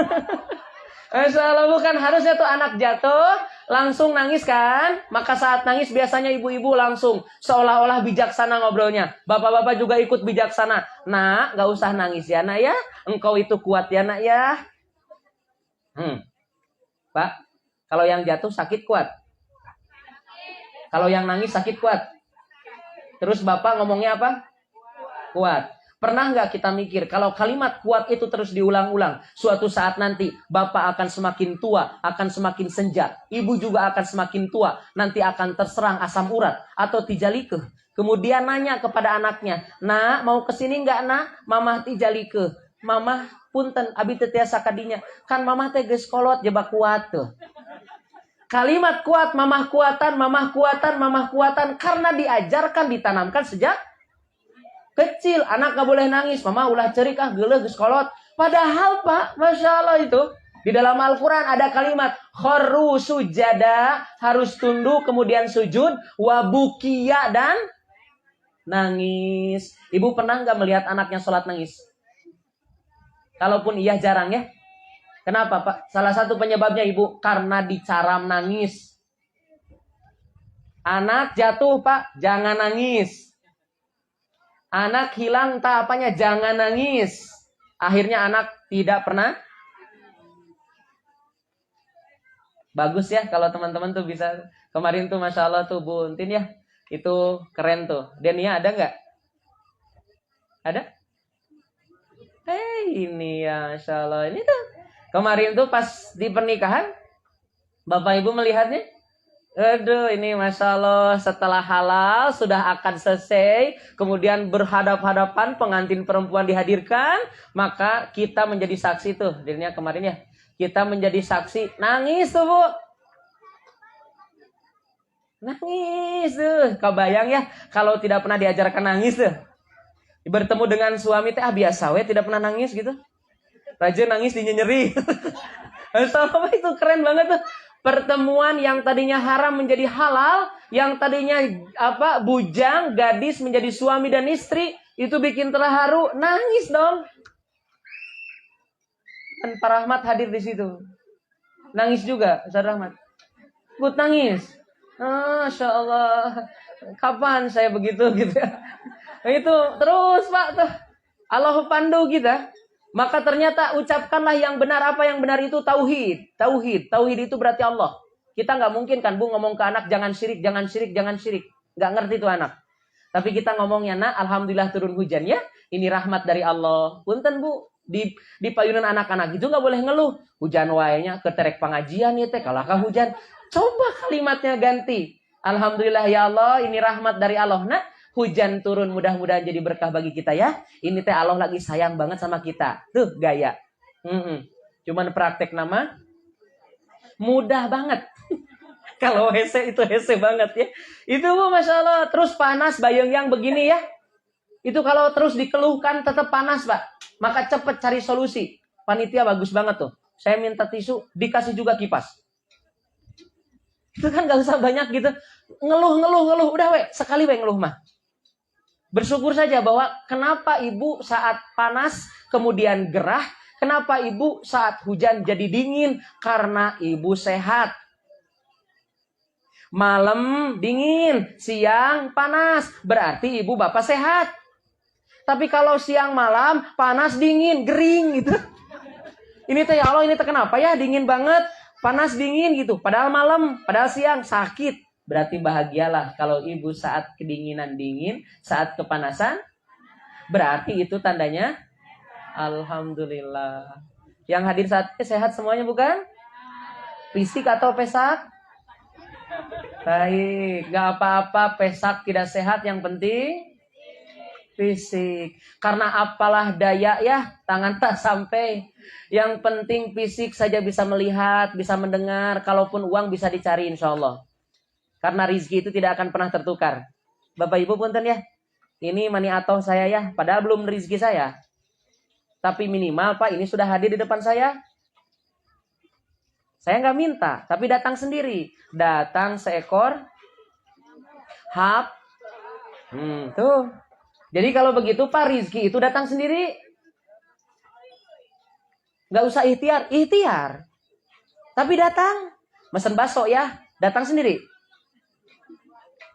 Masya Allah, bukan harusnya tuh anak jatuh langsung nangis kan? Maka saat nangis biasanya ibu-ibu langsung seolah-olah bijaksana ngobrolnya. Bapak-bapak juga ikut bijaksana. Nak, gak usah nangis ya nak ya. Engkau itu kuat ya nak ya. Pak, kalau yang jatuh sakit kuat. Kalau yang nangis sakit kuat. Terus bapak ngomongnya apa? Kuat. Pernah nggak kita mikir kalau kalimat kuat itu terus diulang-ulang, suatu saat nanti bapak akan semakin tua, akan semakin senja, ibu juga akan semakin tua, nanti akan terserang asam urat atau tijalike. Kemudian nanya kepada anaknya, nak mau kesini nggak nak? Mamah tijalike, mamah punten abi teu tiasa kadinya, kan mamah teh geus kolot jebak kuat tuh. Kalimat kuat, mamah kuatan, karena diajarkan, ditanamkan sejak kecil. Anak gak boleh nangis, mama ulah cerik geuleuh geus kolot. Padahal Pak, Masya Allah itu di dalam Al-Quran ada kalimat kharru sujada, harus tunduk kemudian sujud, wabukia dan nangis. Ibu pernah gak melihat anaknya sholat nangis? Kalaupun iya jarang ya. Kenapa Pak? Salah satu penyebabnya ibu, karena dicaram nangis. Anak jatuh Pak, jangan nangis. Anak hilang tak apanya, jangan nangis. Akhirnya anak tidak pernah. Bagus ya kalau teman-teman tuh bisa. Kemarin tuh Masya Allah tuh Bu Untin ya. Itu keren tuh. Denia ada nggak? Ada? Ini ya, Masya Allah. Ini tuh kemarin tuh pas di pernikahan, Bapak Ibu melihatnya. Aduh, ini Masya Allah, setelah halal sudah akan selesai, kemudian berhadap-hadapan, pengantin perempuan dihadirkan, maka kita menjadi saksi tuh. Dirinya kemarin ya, kita menjadi saksi, nangis tuh Bu. Nangis tuh, kebayang ya, kalau tidak pernah diajarkan nangis tuh. Bertemu dengan suami teh biasa we tidak pernah nangis gitu. Rajin nangis dinyeri. Sama itu keren banget tuh. Pertemuan yang tadinya haram menjadi halal, yang tadinya bujang, gadis menjadi suami dan istri, itu bikin terharu, nangis dong. Dan Pak Rahmat hadir di situ. Nangis juga, Ustaz Rahmat. But nangis. Masya Allah. Kapan saya begitu gitu ya. Itu terus Pak tuh. Allah pandu kita. Maka ternyata ucapkanlah yang benar. Apa yang benar itu tauhid. Tauhid itu berarti Allah. Kita nggak mungkin kan Bu ngomong ke anak jangan syirik, jangan syirik, jangan syirik. Nggak ngerti tuh anak. Tapi kita ngomongnya nak, alhamdulillah turun hujan ya. Ini rahmat dari Allah. Punten Bu. Di payunan anak-anak itu nggak boleh ngeluh. Hujan waenya keterek pengajian ya teh. Kalahkah hujan. Coba kalimatnya ganti. Alhamdulillah ya Allah. Ini rahmat dari Allah. Nah. Hujan turun mudah-mudahan jadi berkah bagi kita ya. Ini teh Allah lagi sayang banget sama kita. Tuh gaya. Cuman praktek nama. Mudah banget. Kalau hese itu hese banget ya. Itu Bu Masya Allah. Terus panas bayang yang begini ya. Itu kalau terus dikeluhkan tetap panas Pak. Maka cepet cari solusi. Panitia bagus banget tuh. Saya minta tisu dikasih juga kipas. Itu kan gak usah banyak gitu. Ngeluh. Udah sekali ngeluh mah. Bersyukur saja bahwa kenapa ibu saat panas kemudian gerah, kenapa ibu saat hujan jadi dingin? Karena ibu sehat. Malam dingin, siang panas, berarti ibu bapak sehat. Tapi kalau siang malam panas dingin, gering gitu. Ini teh ya Allah, ini teh kenapa ya dingin banget, panas dingin gitu. Padahal malam, padahal siang sakit. Berarti bahagialah kalau ibu saat kedinginan dingin, saat kepanasan. Berarti itu tandanya alhamdulillah. Yang hadir saat ini sehat semuanya bukan? Fisik atau pesak? Baik, gak apa-apa pesak tidak sehat, yang penting fisik. Karena apalah daya ya, tangan tak sampai. Yang penting fisik saja bisa melihat, bisa mendengar. Kalaupun uang bisa dicari insya Allah. Karena rizki itu tidak akan pernah tertukar. Bapak Ibu punten ya. Ini mani atoh saya ya. Padahal belum rizki saya. Tapi minimal Pak ini sudah hadir di depan saya. Saya nggak minta. Tapi datang sendiri. Datang seekor hap. Tuh. Jadi kalau begitu Pak rizki itu datang sendiri. Nggak usah ikhtiar. Ikhtiar. Tapi datang. Mesen bakso ya. Datang sendiri.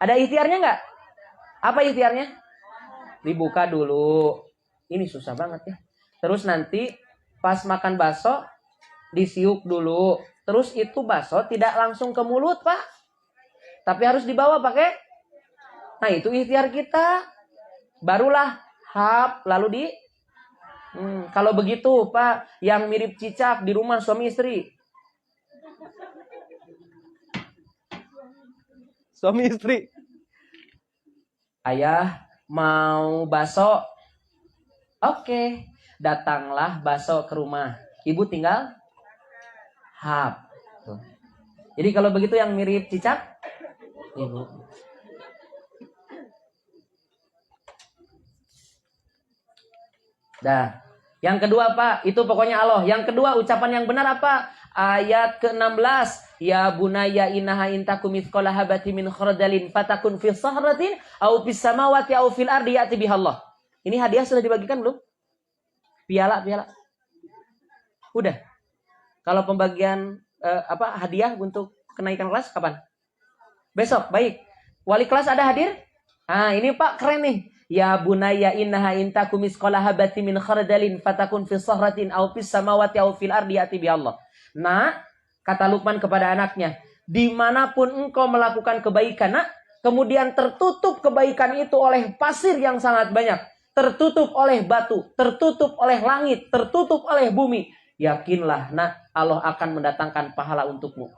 Ada ikhtiarnya nggak? Apa ikhtiarnya? Dibuka dulu. Ini susah banget ya. Terus nanti pas makan bakso disiuk dulu. Terus itu bakso tidak langsung ke mulut Pak. Tapi harus dibawa pakai. Nah itu ikhtiar kita. Barulah hap lalu di. Kalau begitu Pak yang mirip cicak di rumah suami istri. Suami istri. Ayah mau bakso. Oke. Datanglah bakso ke rumah. Ibu tinggal hap. Tuh. Jadi kalau begitu yang mirip cicak. Ibu. Dah. Yang kedua Pak. Itu pokoknya Allah. Yang kedua ucapan yang benar apa? Ayat ke-16. Ya bunayya innaha intakum mithqala habatin min khardalin fatakun fi sahratin aw fis samawati aw fil ardi ya'ti bihallah. Ini hadiah sudah dibagikan belum? Piala. Udah. Kalau pembagian hadiah untuk kenaikan kelas kapan? Besok. Baik. Wali kelas ada hadir? Ini Pak keren nih. Ya bunayya innaha intakum mithqala habatin min khardalin fatakun fi sahratin aw fis samawati aw fil ardi ya'ti bihallah. Nah, kata Luqman kepada anaknya, dimanapun engkau melakukan kebaikan, nak, kemudian tertutup kebaikan itu oleh pasir yang sangat banyak, tertutup oleh batu, tertutup oleh langit, tertutup oleh bumi, yakinlah nak, Allah akan mendatangkan pahala untukmu.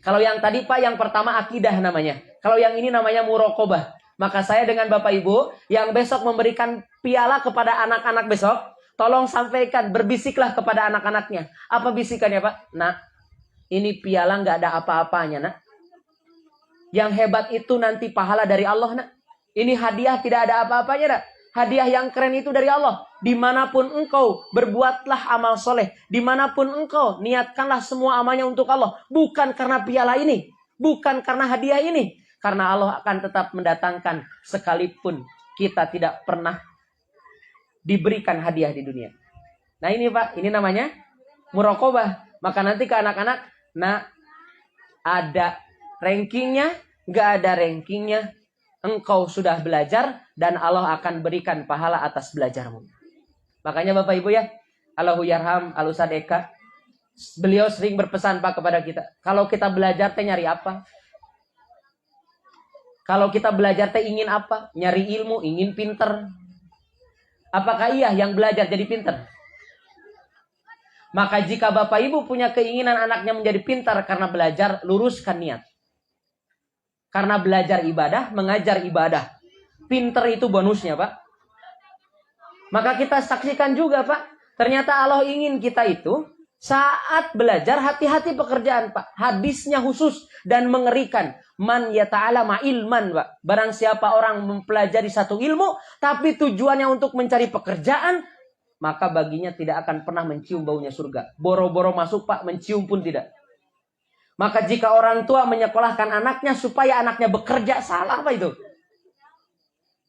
Kalau yang tadi Pak, yang pertama akidah namanya. Kalau yang ini namanya muraqabah. Maka saya dengan Bapak Ibu yang besok memberikan piala kepada anak-anak besok, tolong sampaikan, berbisiklah kepada anak-anaknya. Apa bisikannya Pak? Nak, ini piala nggak ada apa-apanya nak. Yang hebat itu nanti pahala dari Allah nak. Ini hadiah tidak ada apa-apanya nak. Hadiah yang keren itu dari Allah. Dimanapun engkau berbuatlah amal soleh. Dimanapun engkau niatkanlah semua amalnya untuk Allah. Bukan karena piala ini. Bukan karena hadiah ini. Karena Allah akan tetap mendatangkan sekalipun kita tidak pernah diberikan hadiah di dunia. Nah ini Pak, ini namanya muraqabah. Maka nanti ke anak-anak, nah ada rankingnya, nggak ada rankingnya. Engkau sudah belajar dan Allah akan berikan pahala atas belajarmu. Makanya Bapak Ibu ya, Allahu yarham al-Ustadz Eka, beliau sering berpesan Pak kepada kita, kalau kita belajar teh nyari apa? Kalau kita belajar teh ingin apa? Nyari ilmu, ingin pinter. Apakah iya yang belajar jadi pinter? Maka jika Bapak Ibu punya keinginan anaknya menjadi pintar karena belajar, luruskan niat. Karena belajar ibadah, mengajar ibadah. Pinter itu bonusnya Pak. Maka kita saksikan juga Pak, ternyata Allah ingin kita itu saat belajar hati-hati pekerjaan Pak. Hadisnya khusus dan mengerikan. Man yata'alama ilman Pak. Barang siapa orang mempelajari satu ilmu, tapi tujuannya untuk mencari pekerjaan, maka baginya tidak akan pernah mencium baunya surga. Boro-boro masuk Pak, mencium pun tidak. Maka jika orang tua menyekolahkan anaknya supaya anaknya bekerja, salah Pak itu.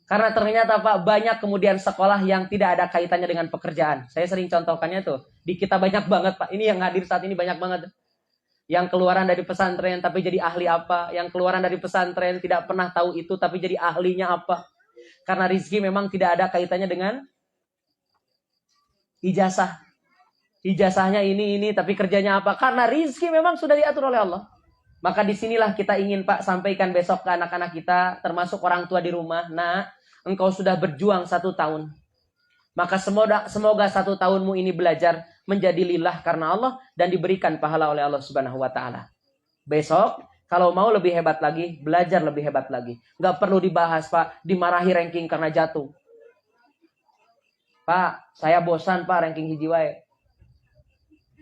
Karena ternyata Pak, banyak kemudian sekolah yang tidak ada kaitannya dengan pekerjaan. Saya sering contohkannya tuh. Di kita banyak banget Pak. Ini yang hadir saat ini banyak banget. Yang keluaran dari pesantren tapi jadi ahli apa. Yang keluaran dari pesantren tidak pernah tahu itu tapi jadi ahlinya apa. Karena rizki memang tidak ada kaitannya dengan ijazah. Ijazahnya ini tapi kerjanya apa? Karena rizki memang sudah diatur oleh Allah. Maka disinilah kita ingin Pak sampaikan besok ke anak-anak kita, termasuk orang tua di rumah. Nah, engkau sudah berjuang 1 tahun. Maka semoga 1 tahunmu ini belajar menjadi lillah karena Allah dan diberikan pahala oleh Allah Subhanahu wa taala. Besok kalau mau lebih hebat lagi, belajar lebih hebat lagi. Nggak perlu dibahas Pak, dimarahi ranking karena jatuh. Pak, saya bosan Pak ranking hiji wae.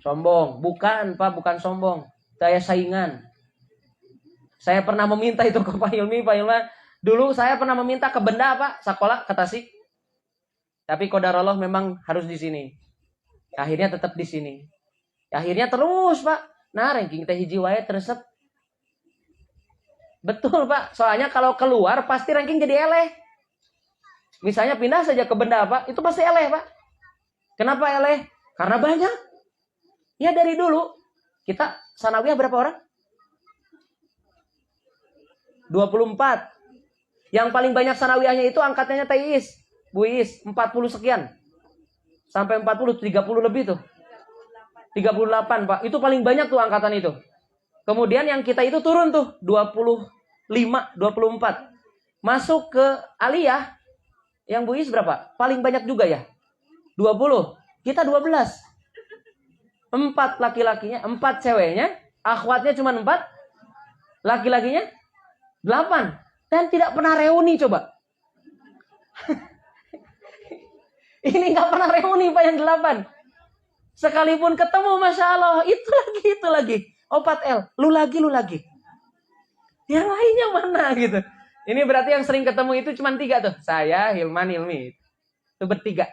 Sombong. Bukan Pak, bukan sombong. Saya saingan. Saya pernah meminta itu ke Pak Hilmi. Pak Hilmi, dulu saya pernah meminta ke benda Pak, sekolah ke Tasik. Tapi qadarullah memang harus di sini. Akhirnya tetap di sini. Akhirnya terus Pak. Nah ranking teh hiji wae teresep. Betul Pak. Soalnya kalau keluar pasti ranking jadi eleh. Misalnya pindah saja ke benda Pak, itu pasti eleh Pak. Kenapa eleh? Karena banyak. Ya dari dulu. Kita sanawiyah berapa orang? 24. Yang paling banyak sanawiyahnya itu angkatannya Tayis, Bu Is, 40 sekian. Sampai 40, 30 lebih tuh. 38 Pak. Itu paling banyak tuh angkatan itu. Kemudian yang kita itu turun tuh 25, 24. Masuk ke aliyah. Yang Bu Is berapa? Paling banyak juga ya. 20. Kita 12. 4 laki-lakinya, 4 ceweknya, akhwatnya cuma 4. Laki-lakinya 8. Dan tidak pernah reuni coba. Ini nggak pernah reuni Pak yang 8. Sekalipun ketemu Masya Allah. Itu lagi. 4L. Lu lagi. Yang lainnya mana gitu. Ini berarti yang sering ketemu itu cuma 3 tuh. Saya, Hilman, Hilmi. Itu bertiga.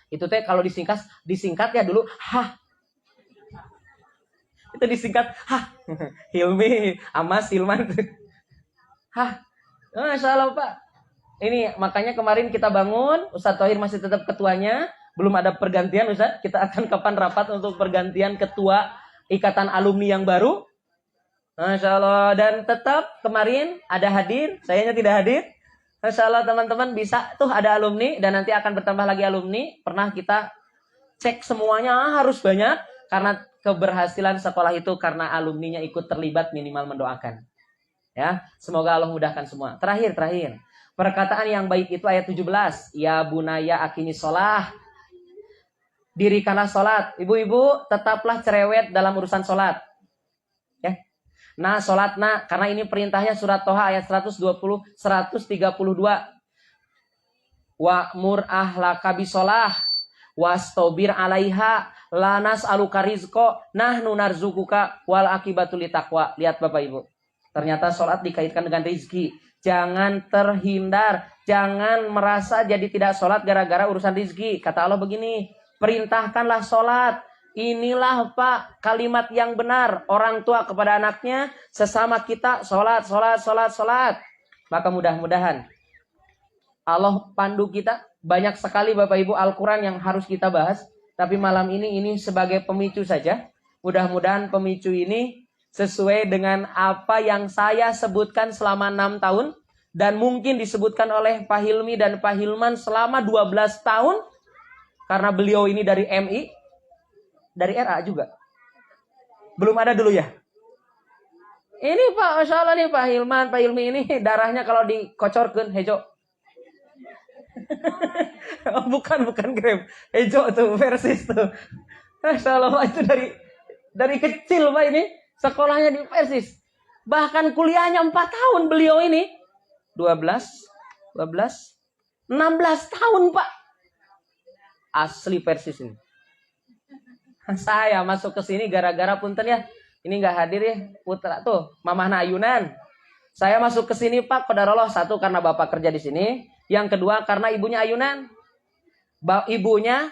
Itu teh kalau disingkat ya dulu. Hah. Itu disingkat. Hah. Hilmi, Amas, Hilman. Hah. Masya Allah Pak. Ini makanya kemarin kita bangun, Ustadz Thohir masih tetap ketuanya, belum ada pergantian Ustadz. Kita akan kapan rapat untuk pergantian ketua ikatan alumni yang baru. Masya Allah. Dan tetap kemarin ada hadir, sayanya tidak hadir. Masya Allah teman-teman bisa tuh ada alumni dan nanti akan bertambah lagi alumni. Pernah kita cek semuanya harus banyak karena keberhasilan sekolah itu karena alumninya ikut terlibat minimal mendoakan. Ya, semoga Allah mudahkan semua. Terakhir. Perkataan yang baik itu ayat 17. Ya bunaya akimi sholah. Dirikanlah sholat. Ibu-ibu tetaplah cerewet dalam urusan sholat. Ya. Nah sholat nah. Karena ini perintahnya surat Toha ayat 132. Wa'mur ahlaka bisolah. Wastobir alaiha. Lanas aluka rizko. Nahnu narzukuka. Wal akibatul taqwa. Lihat Bapak Ibu. Ternyata sholat dikaitkan dengan rizki. Jangan terhindar. Jangan merasa jadi tidak sholat gara-gara urusan rizki. Kata Allah begini. Perintahkanlah sholat. Inilah Pak kalimat yang benar. Orang tua kepada anaknya. Sesama kita sholat. Maka mudah-mudahan Allah pandu kita. Banyak sekali Bapak Ibu Al-Quran yang harus kita bahas. Tapi malam ini sebagai pemicu saja. Mudah-mudahan pemicu ini sesuai dengan apa yang saya sebutkan selama 6 tahun. Dan mungkin disebutkan oleh Pak Hilmi dan Pak Hilman selama 12 tahun. Karena beliau ini dari MI. Dari RA juga. Belum ada dulu ya. Ini Pak, Masya Allah nih Pak Hilman, Pak Hilmi ini darahnya kalau dikocorkan hejo. bukan Grab. Hejo tuh, Persis tuh. Masya Allah Pak, itu dari kecil Pak ini. Sekolahnya di Persis. Bahkan kuliahnya 4 tahun beliau ini. 12, 16 tahun Pak. Asli Persis ini. Saya masuk ke sini gara-gara punten ya. Ini nggak hadir ya putra tuh, Mamahna Ayunan. Saya masuk ke sini Pak, qadarullah, satu karena Bapak kerja di sini. Yang kedua karena ibunya Ayunan. Ibunya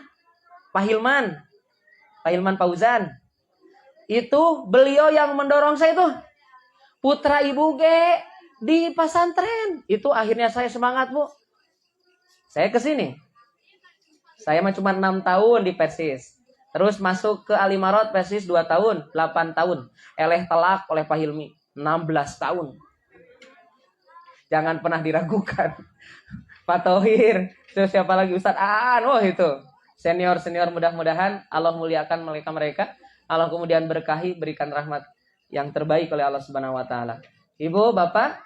Pak Hilman Fauzan. Itu beliau yang mendorong saya itu. Putra ibu di pesantren. Itu akhirnya saya semangat Bu. Saya ke sini. Saya mah cuma 6 tahun di Persis. Terus masuk ke Alimarot Persis 2 tahun, 8 tahun. Eleh telak oleh Pak Hilmi, 16 tahun. Jangan pernah diragukan. Pak Tohir, siapa lagi Ustadz Aan, itu. Senior mudah-mudahan Allah muliakan mereka. Allah kemudian berkahi, berikan rahmat yang terbaik oleh Allah Subhanahu wa taala. Ibu, Bapak,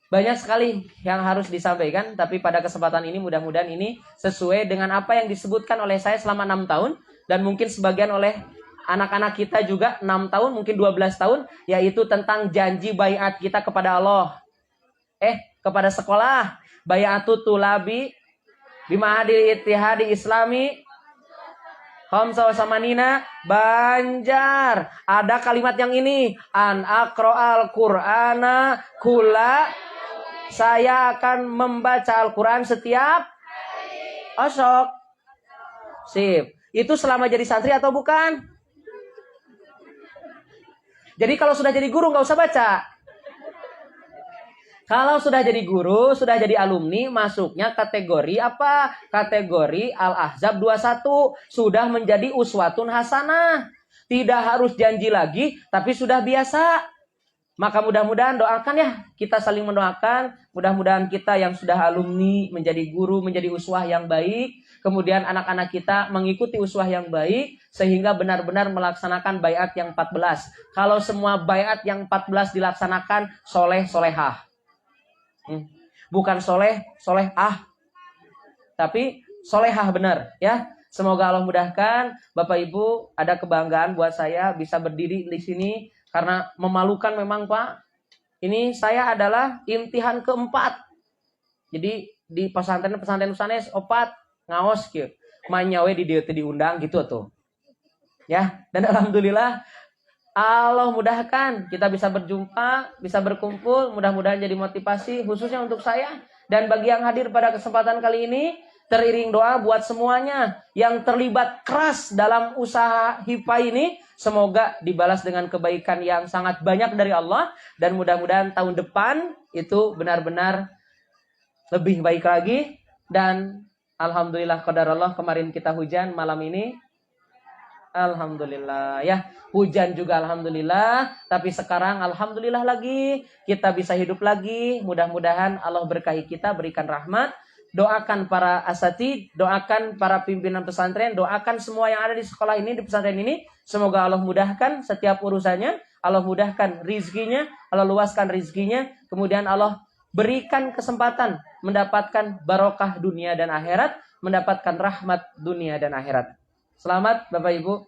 banyak sekali yang harus disampaikan, tapi pada kesempatan ini mudah-mudahan ini sesuai dengan apa yang disebutkan oleh saya selama 6 tahun dan mungkin sebagian oleh anak-anak kita juga 6 tahun, mungkin 12 tahun, yaitu tentang janji baiat kita kepada Allah. Kepada sekolah, baiatut tulabi bima'adil ittihadi islami Khamsa wa samanina Banjar. Ada kalimat yang ini. An aqra'al Qur'ana kula. Saya akan membaca Al-Quran setiap osok. Sip. Itu selama jadi santri atau bukan? Jadi kalau sudah jadi guru nggak usah baca. Kalau sudah jadi guru, sudah jadi alumni, masuknya kategori apa? Kategori Al-Ahzab 21. Sudah menjadi uswatun hasanah. Tidak harus janji lagi, tapi sudah biasa. Maka mudah-mudahan doakan ya. Kita saling mendoakan. Mudah-mudahan kita yang sudah alumni, menjadi guru, menjadi uswah yang baik. Kemudian anak-anak kita mengikuti uswah yang baik. Sehingga benar-benar melaksanakan baiat yang 14. Kalau semua baiat yang 14 dilaksanakan, soleh-solehah. Bukan soleh-solehah. Tapi solehah benar ya. Semoga Allah mudahkan. Bapak Ibu, ada kebanggaan buat saya bisa berdiri di sini. Karena memalukan memang Pak. Ini saya adalah imtihan keempat. Jadi di pesantren usanes opat ngaos kieu. Manyawe di dieu diundang gitu tuh. Ya, dan alhamdulillah Allah mudahkan kita bisa berjumpa, bisa berkumpul, mudah-mudahan jadi motivasi khususnya untuk saya dan bagi yang hadir pada kesempatan kali ini. Teriring doa buat semuanya yang terlibat keras dalam usaha HIPA ini. Semoga dibalas dengan kebaikan yang sangat banyak dari Allah. Dan mudah-mudahan tahun depan itu benar-benar lebih baik lagi. Dan alhamdulillah qadarullah kemarin kita hujan, malam ini alhamdulillah ya. Hujan juga alhamdulillah. Tapi sekarang alhamdulillah lagi kita bisa hidup lagi. Mudah-mudahan Allah berkahi kita, berikan rahmat. doakan para asatid, doakan para pimpinan pesantren, doakan semua yang ada di sekolah ini, di pesantren ini. Semoga Allah mudahkan setiap urusannya, Allah mudahkan rizkinya, Allah luaskan rizkinya, kemudian Allah berikan kesempatan mendapatkan barokah dunia dan akhirat, mendapatkan rahmat dunia dan akhirat. Selamat Bapak Ibu,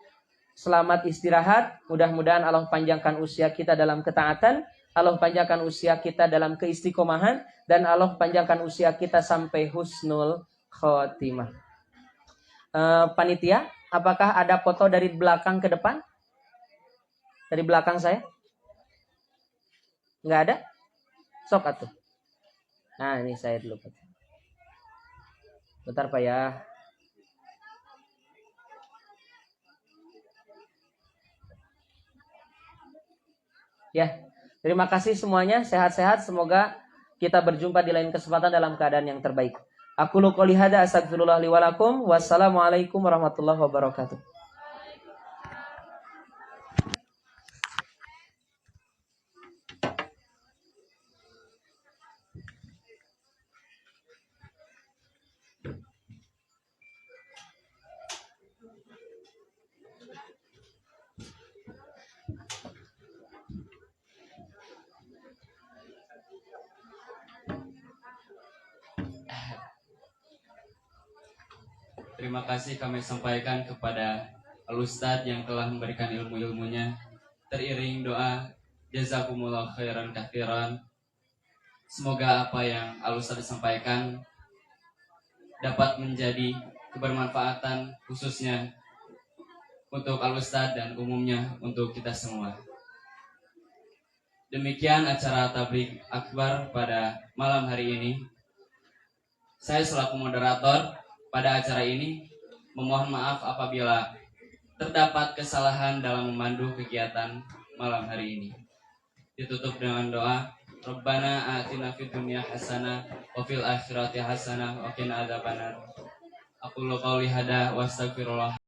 selamat istirahat. Mudah-mudahan Allah panjangkan usia kita dalam ketaatan, Allah panjangkan usia kita dalam keistiqomahan, dan Allah panjangkan usia kita sampai husnul khotimah. Panitia, apakah ada foto dari belakang ke depan? Dari belakang saya? Nggak ada? Sok atuh. Nah, ini saya dulu. Bentar Pak ya. Ya, terima kasih semuanya. Sehat-sehat. Semoga kita berjumpa di lain kesempatan dalam keadaan yang terbaik. Aku qouli hadza astaghfirullah li wa lakum. Wassalamualaikum warahmatullahi wabarakatuh. Terima kasih kami sampaikan kepada Al-Ustadz yang telah memberikan ilmu-ilmunya. Teriring doa, jazakumullah khairan katsiran. Semoga apa yang Al-Ustadz sampaikan dapat menjadi kebermanfaatan khususnya untuk Al-Ustadz dan umumnya untuk kita semua. Demikian acara Tabligh Akbar pada malam hari ini. Saya selaku moderator pada acara ini memohon maaf apabila terdapat kesalahan dalam memandu kegiatan malam hari ini. Ditutup dengan doa, Rabbana atina fid dunya hasanah wa fil akhirati hasanah wa qina adzabannar. Aqulu qouli hadza wa astaghfirullah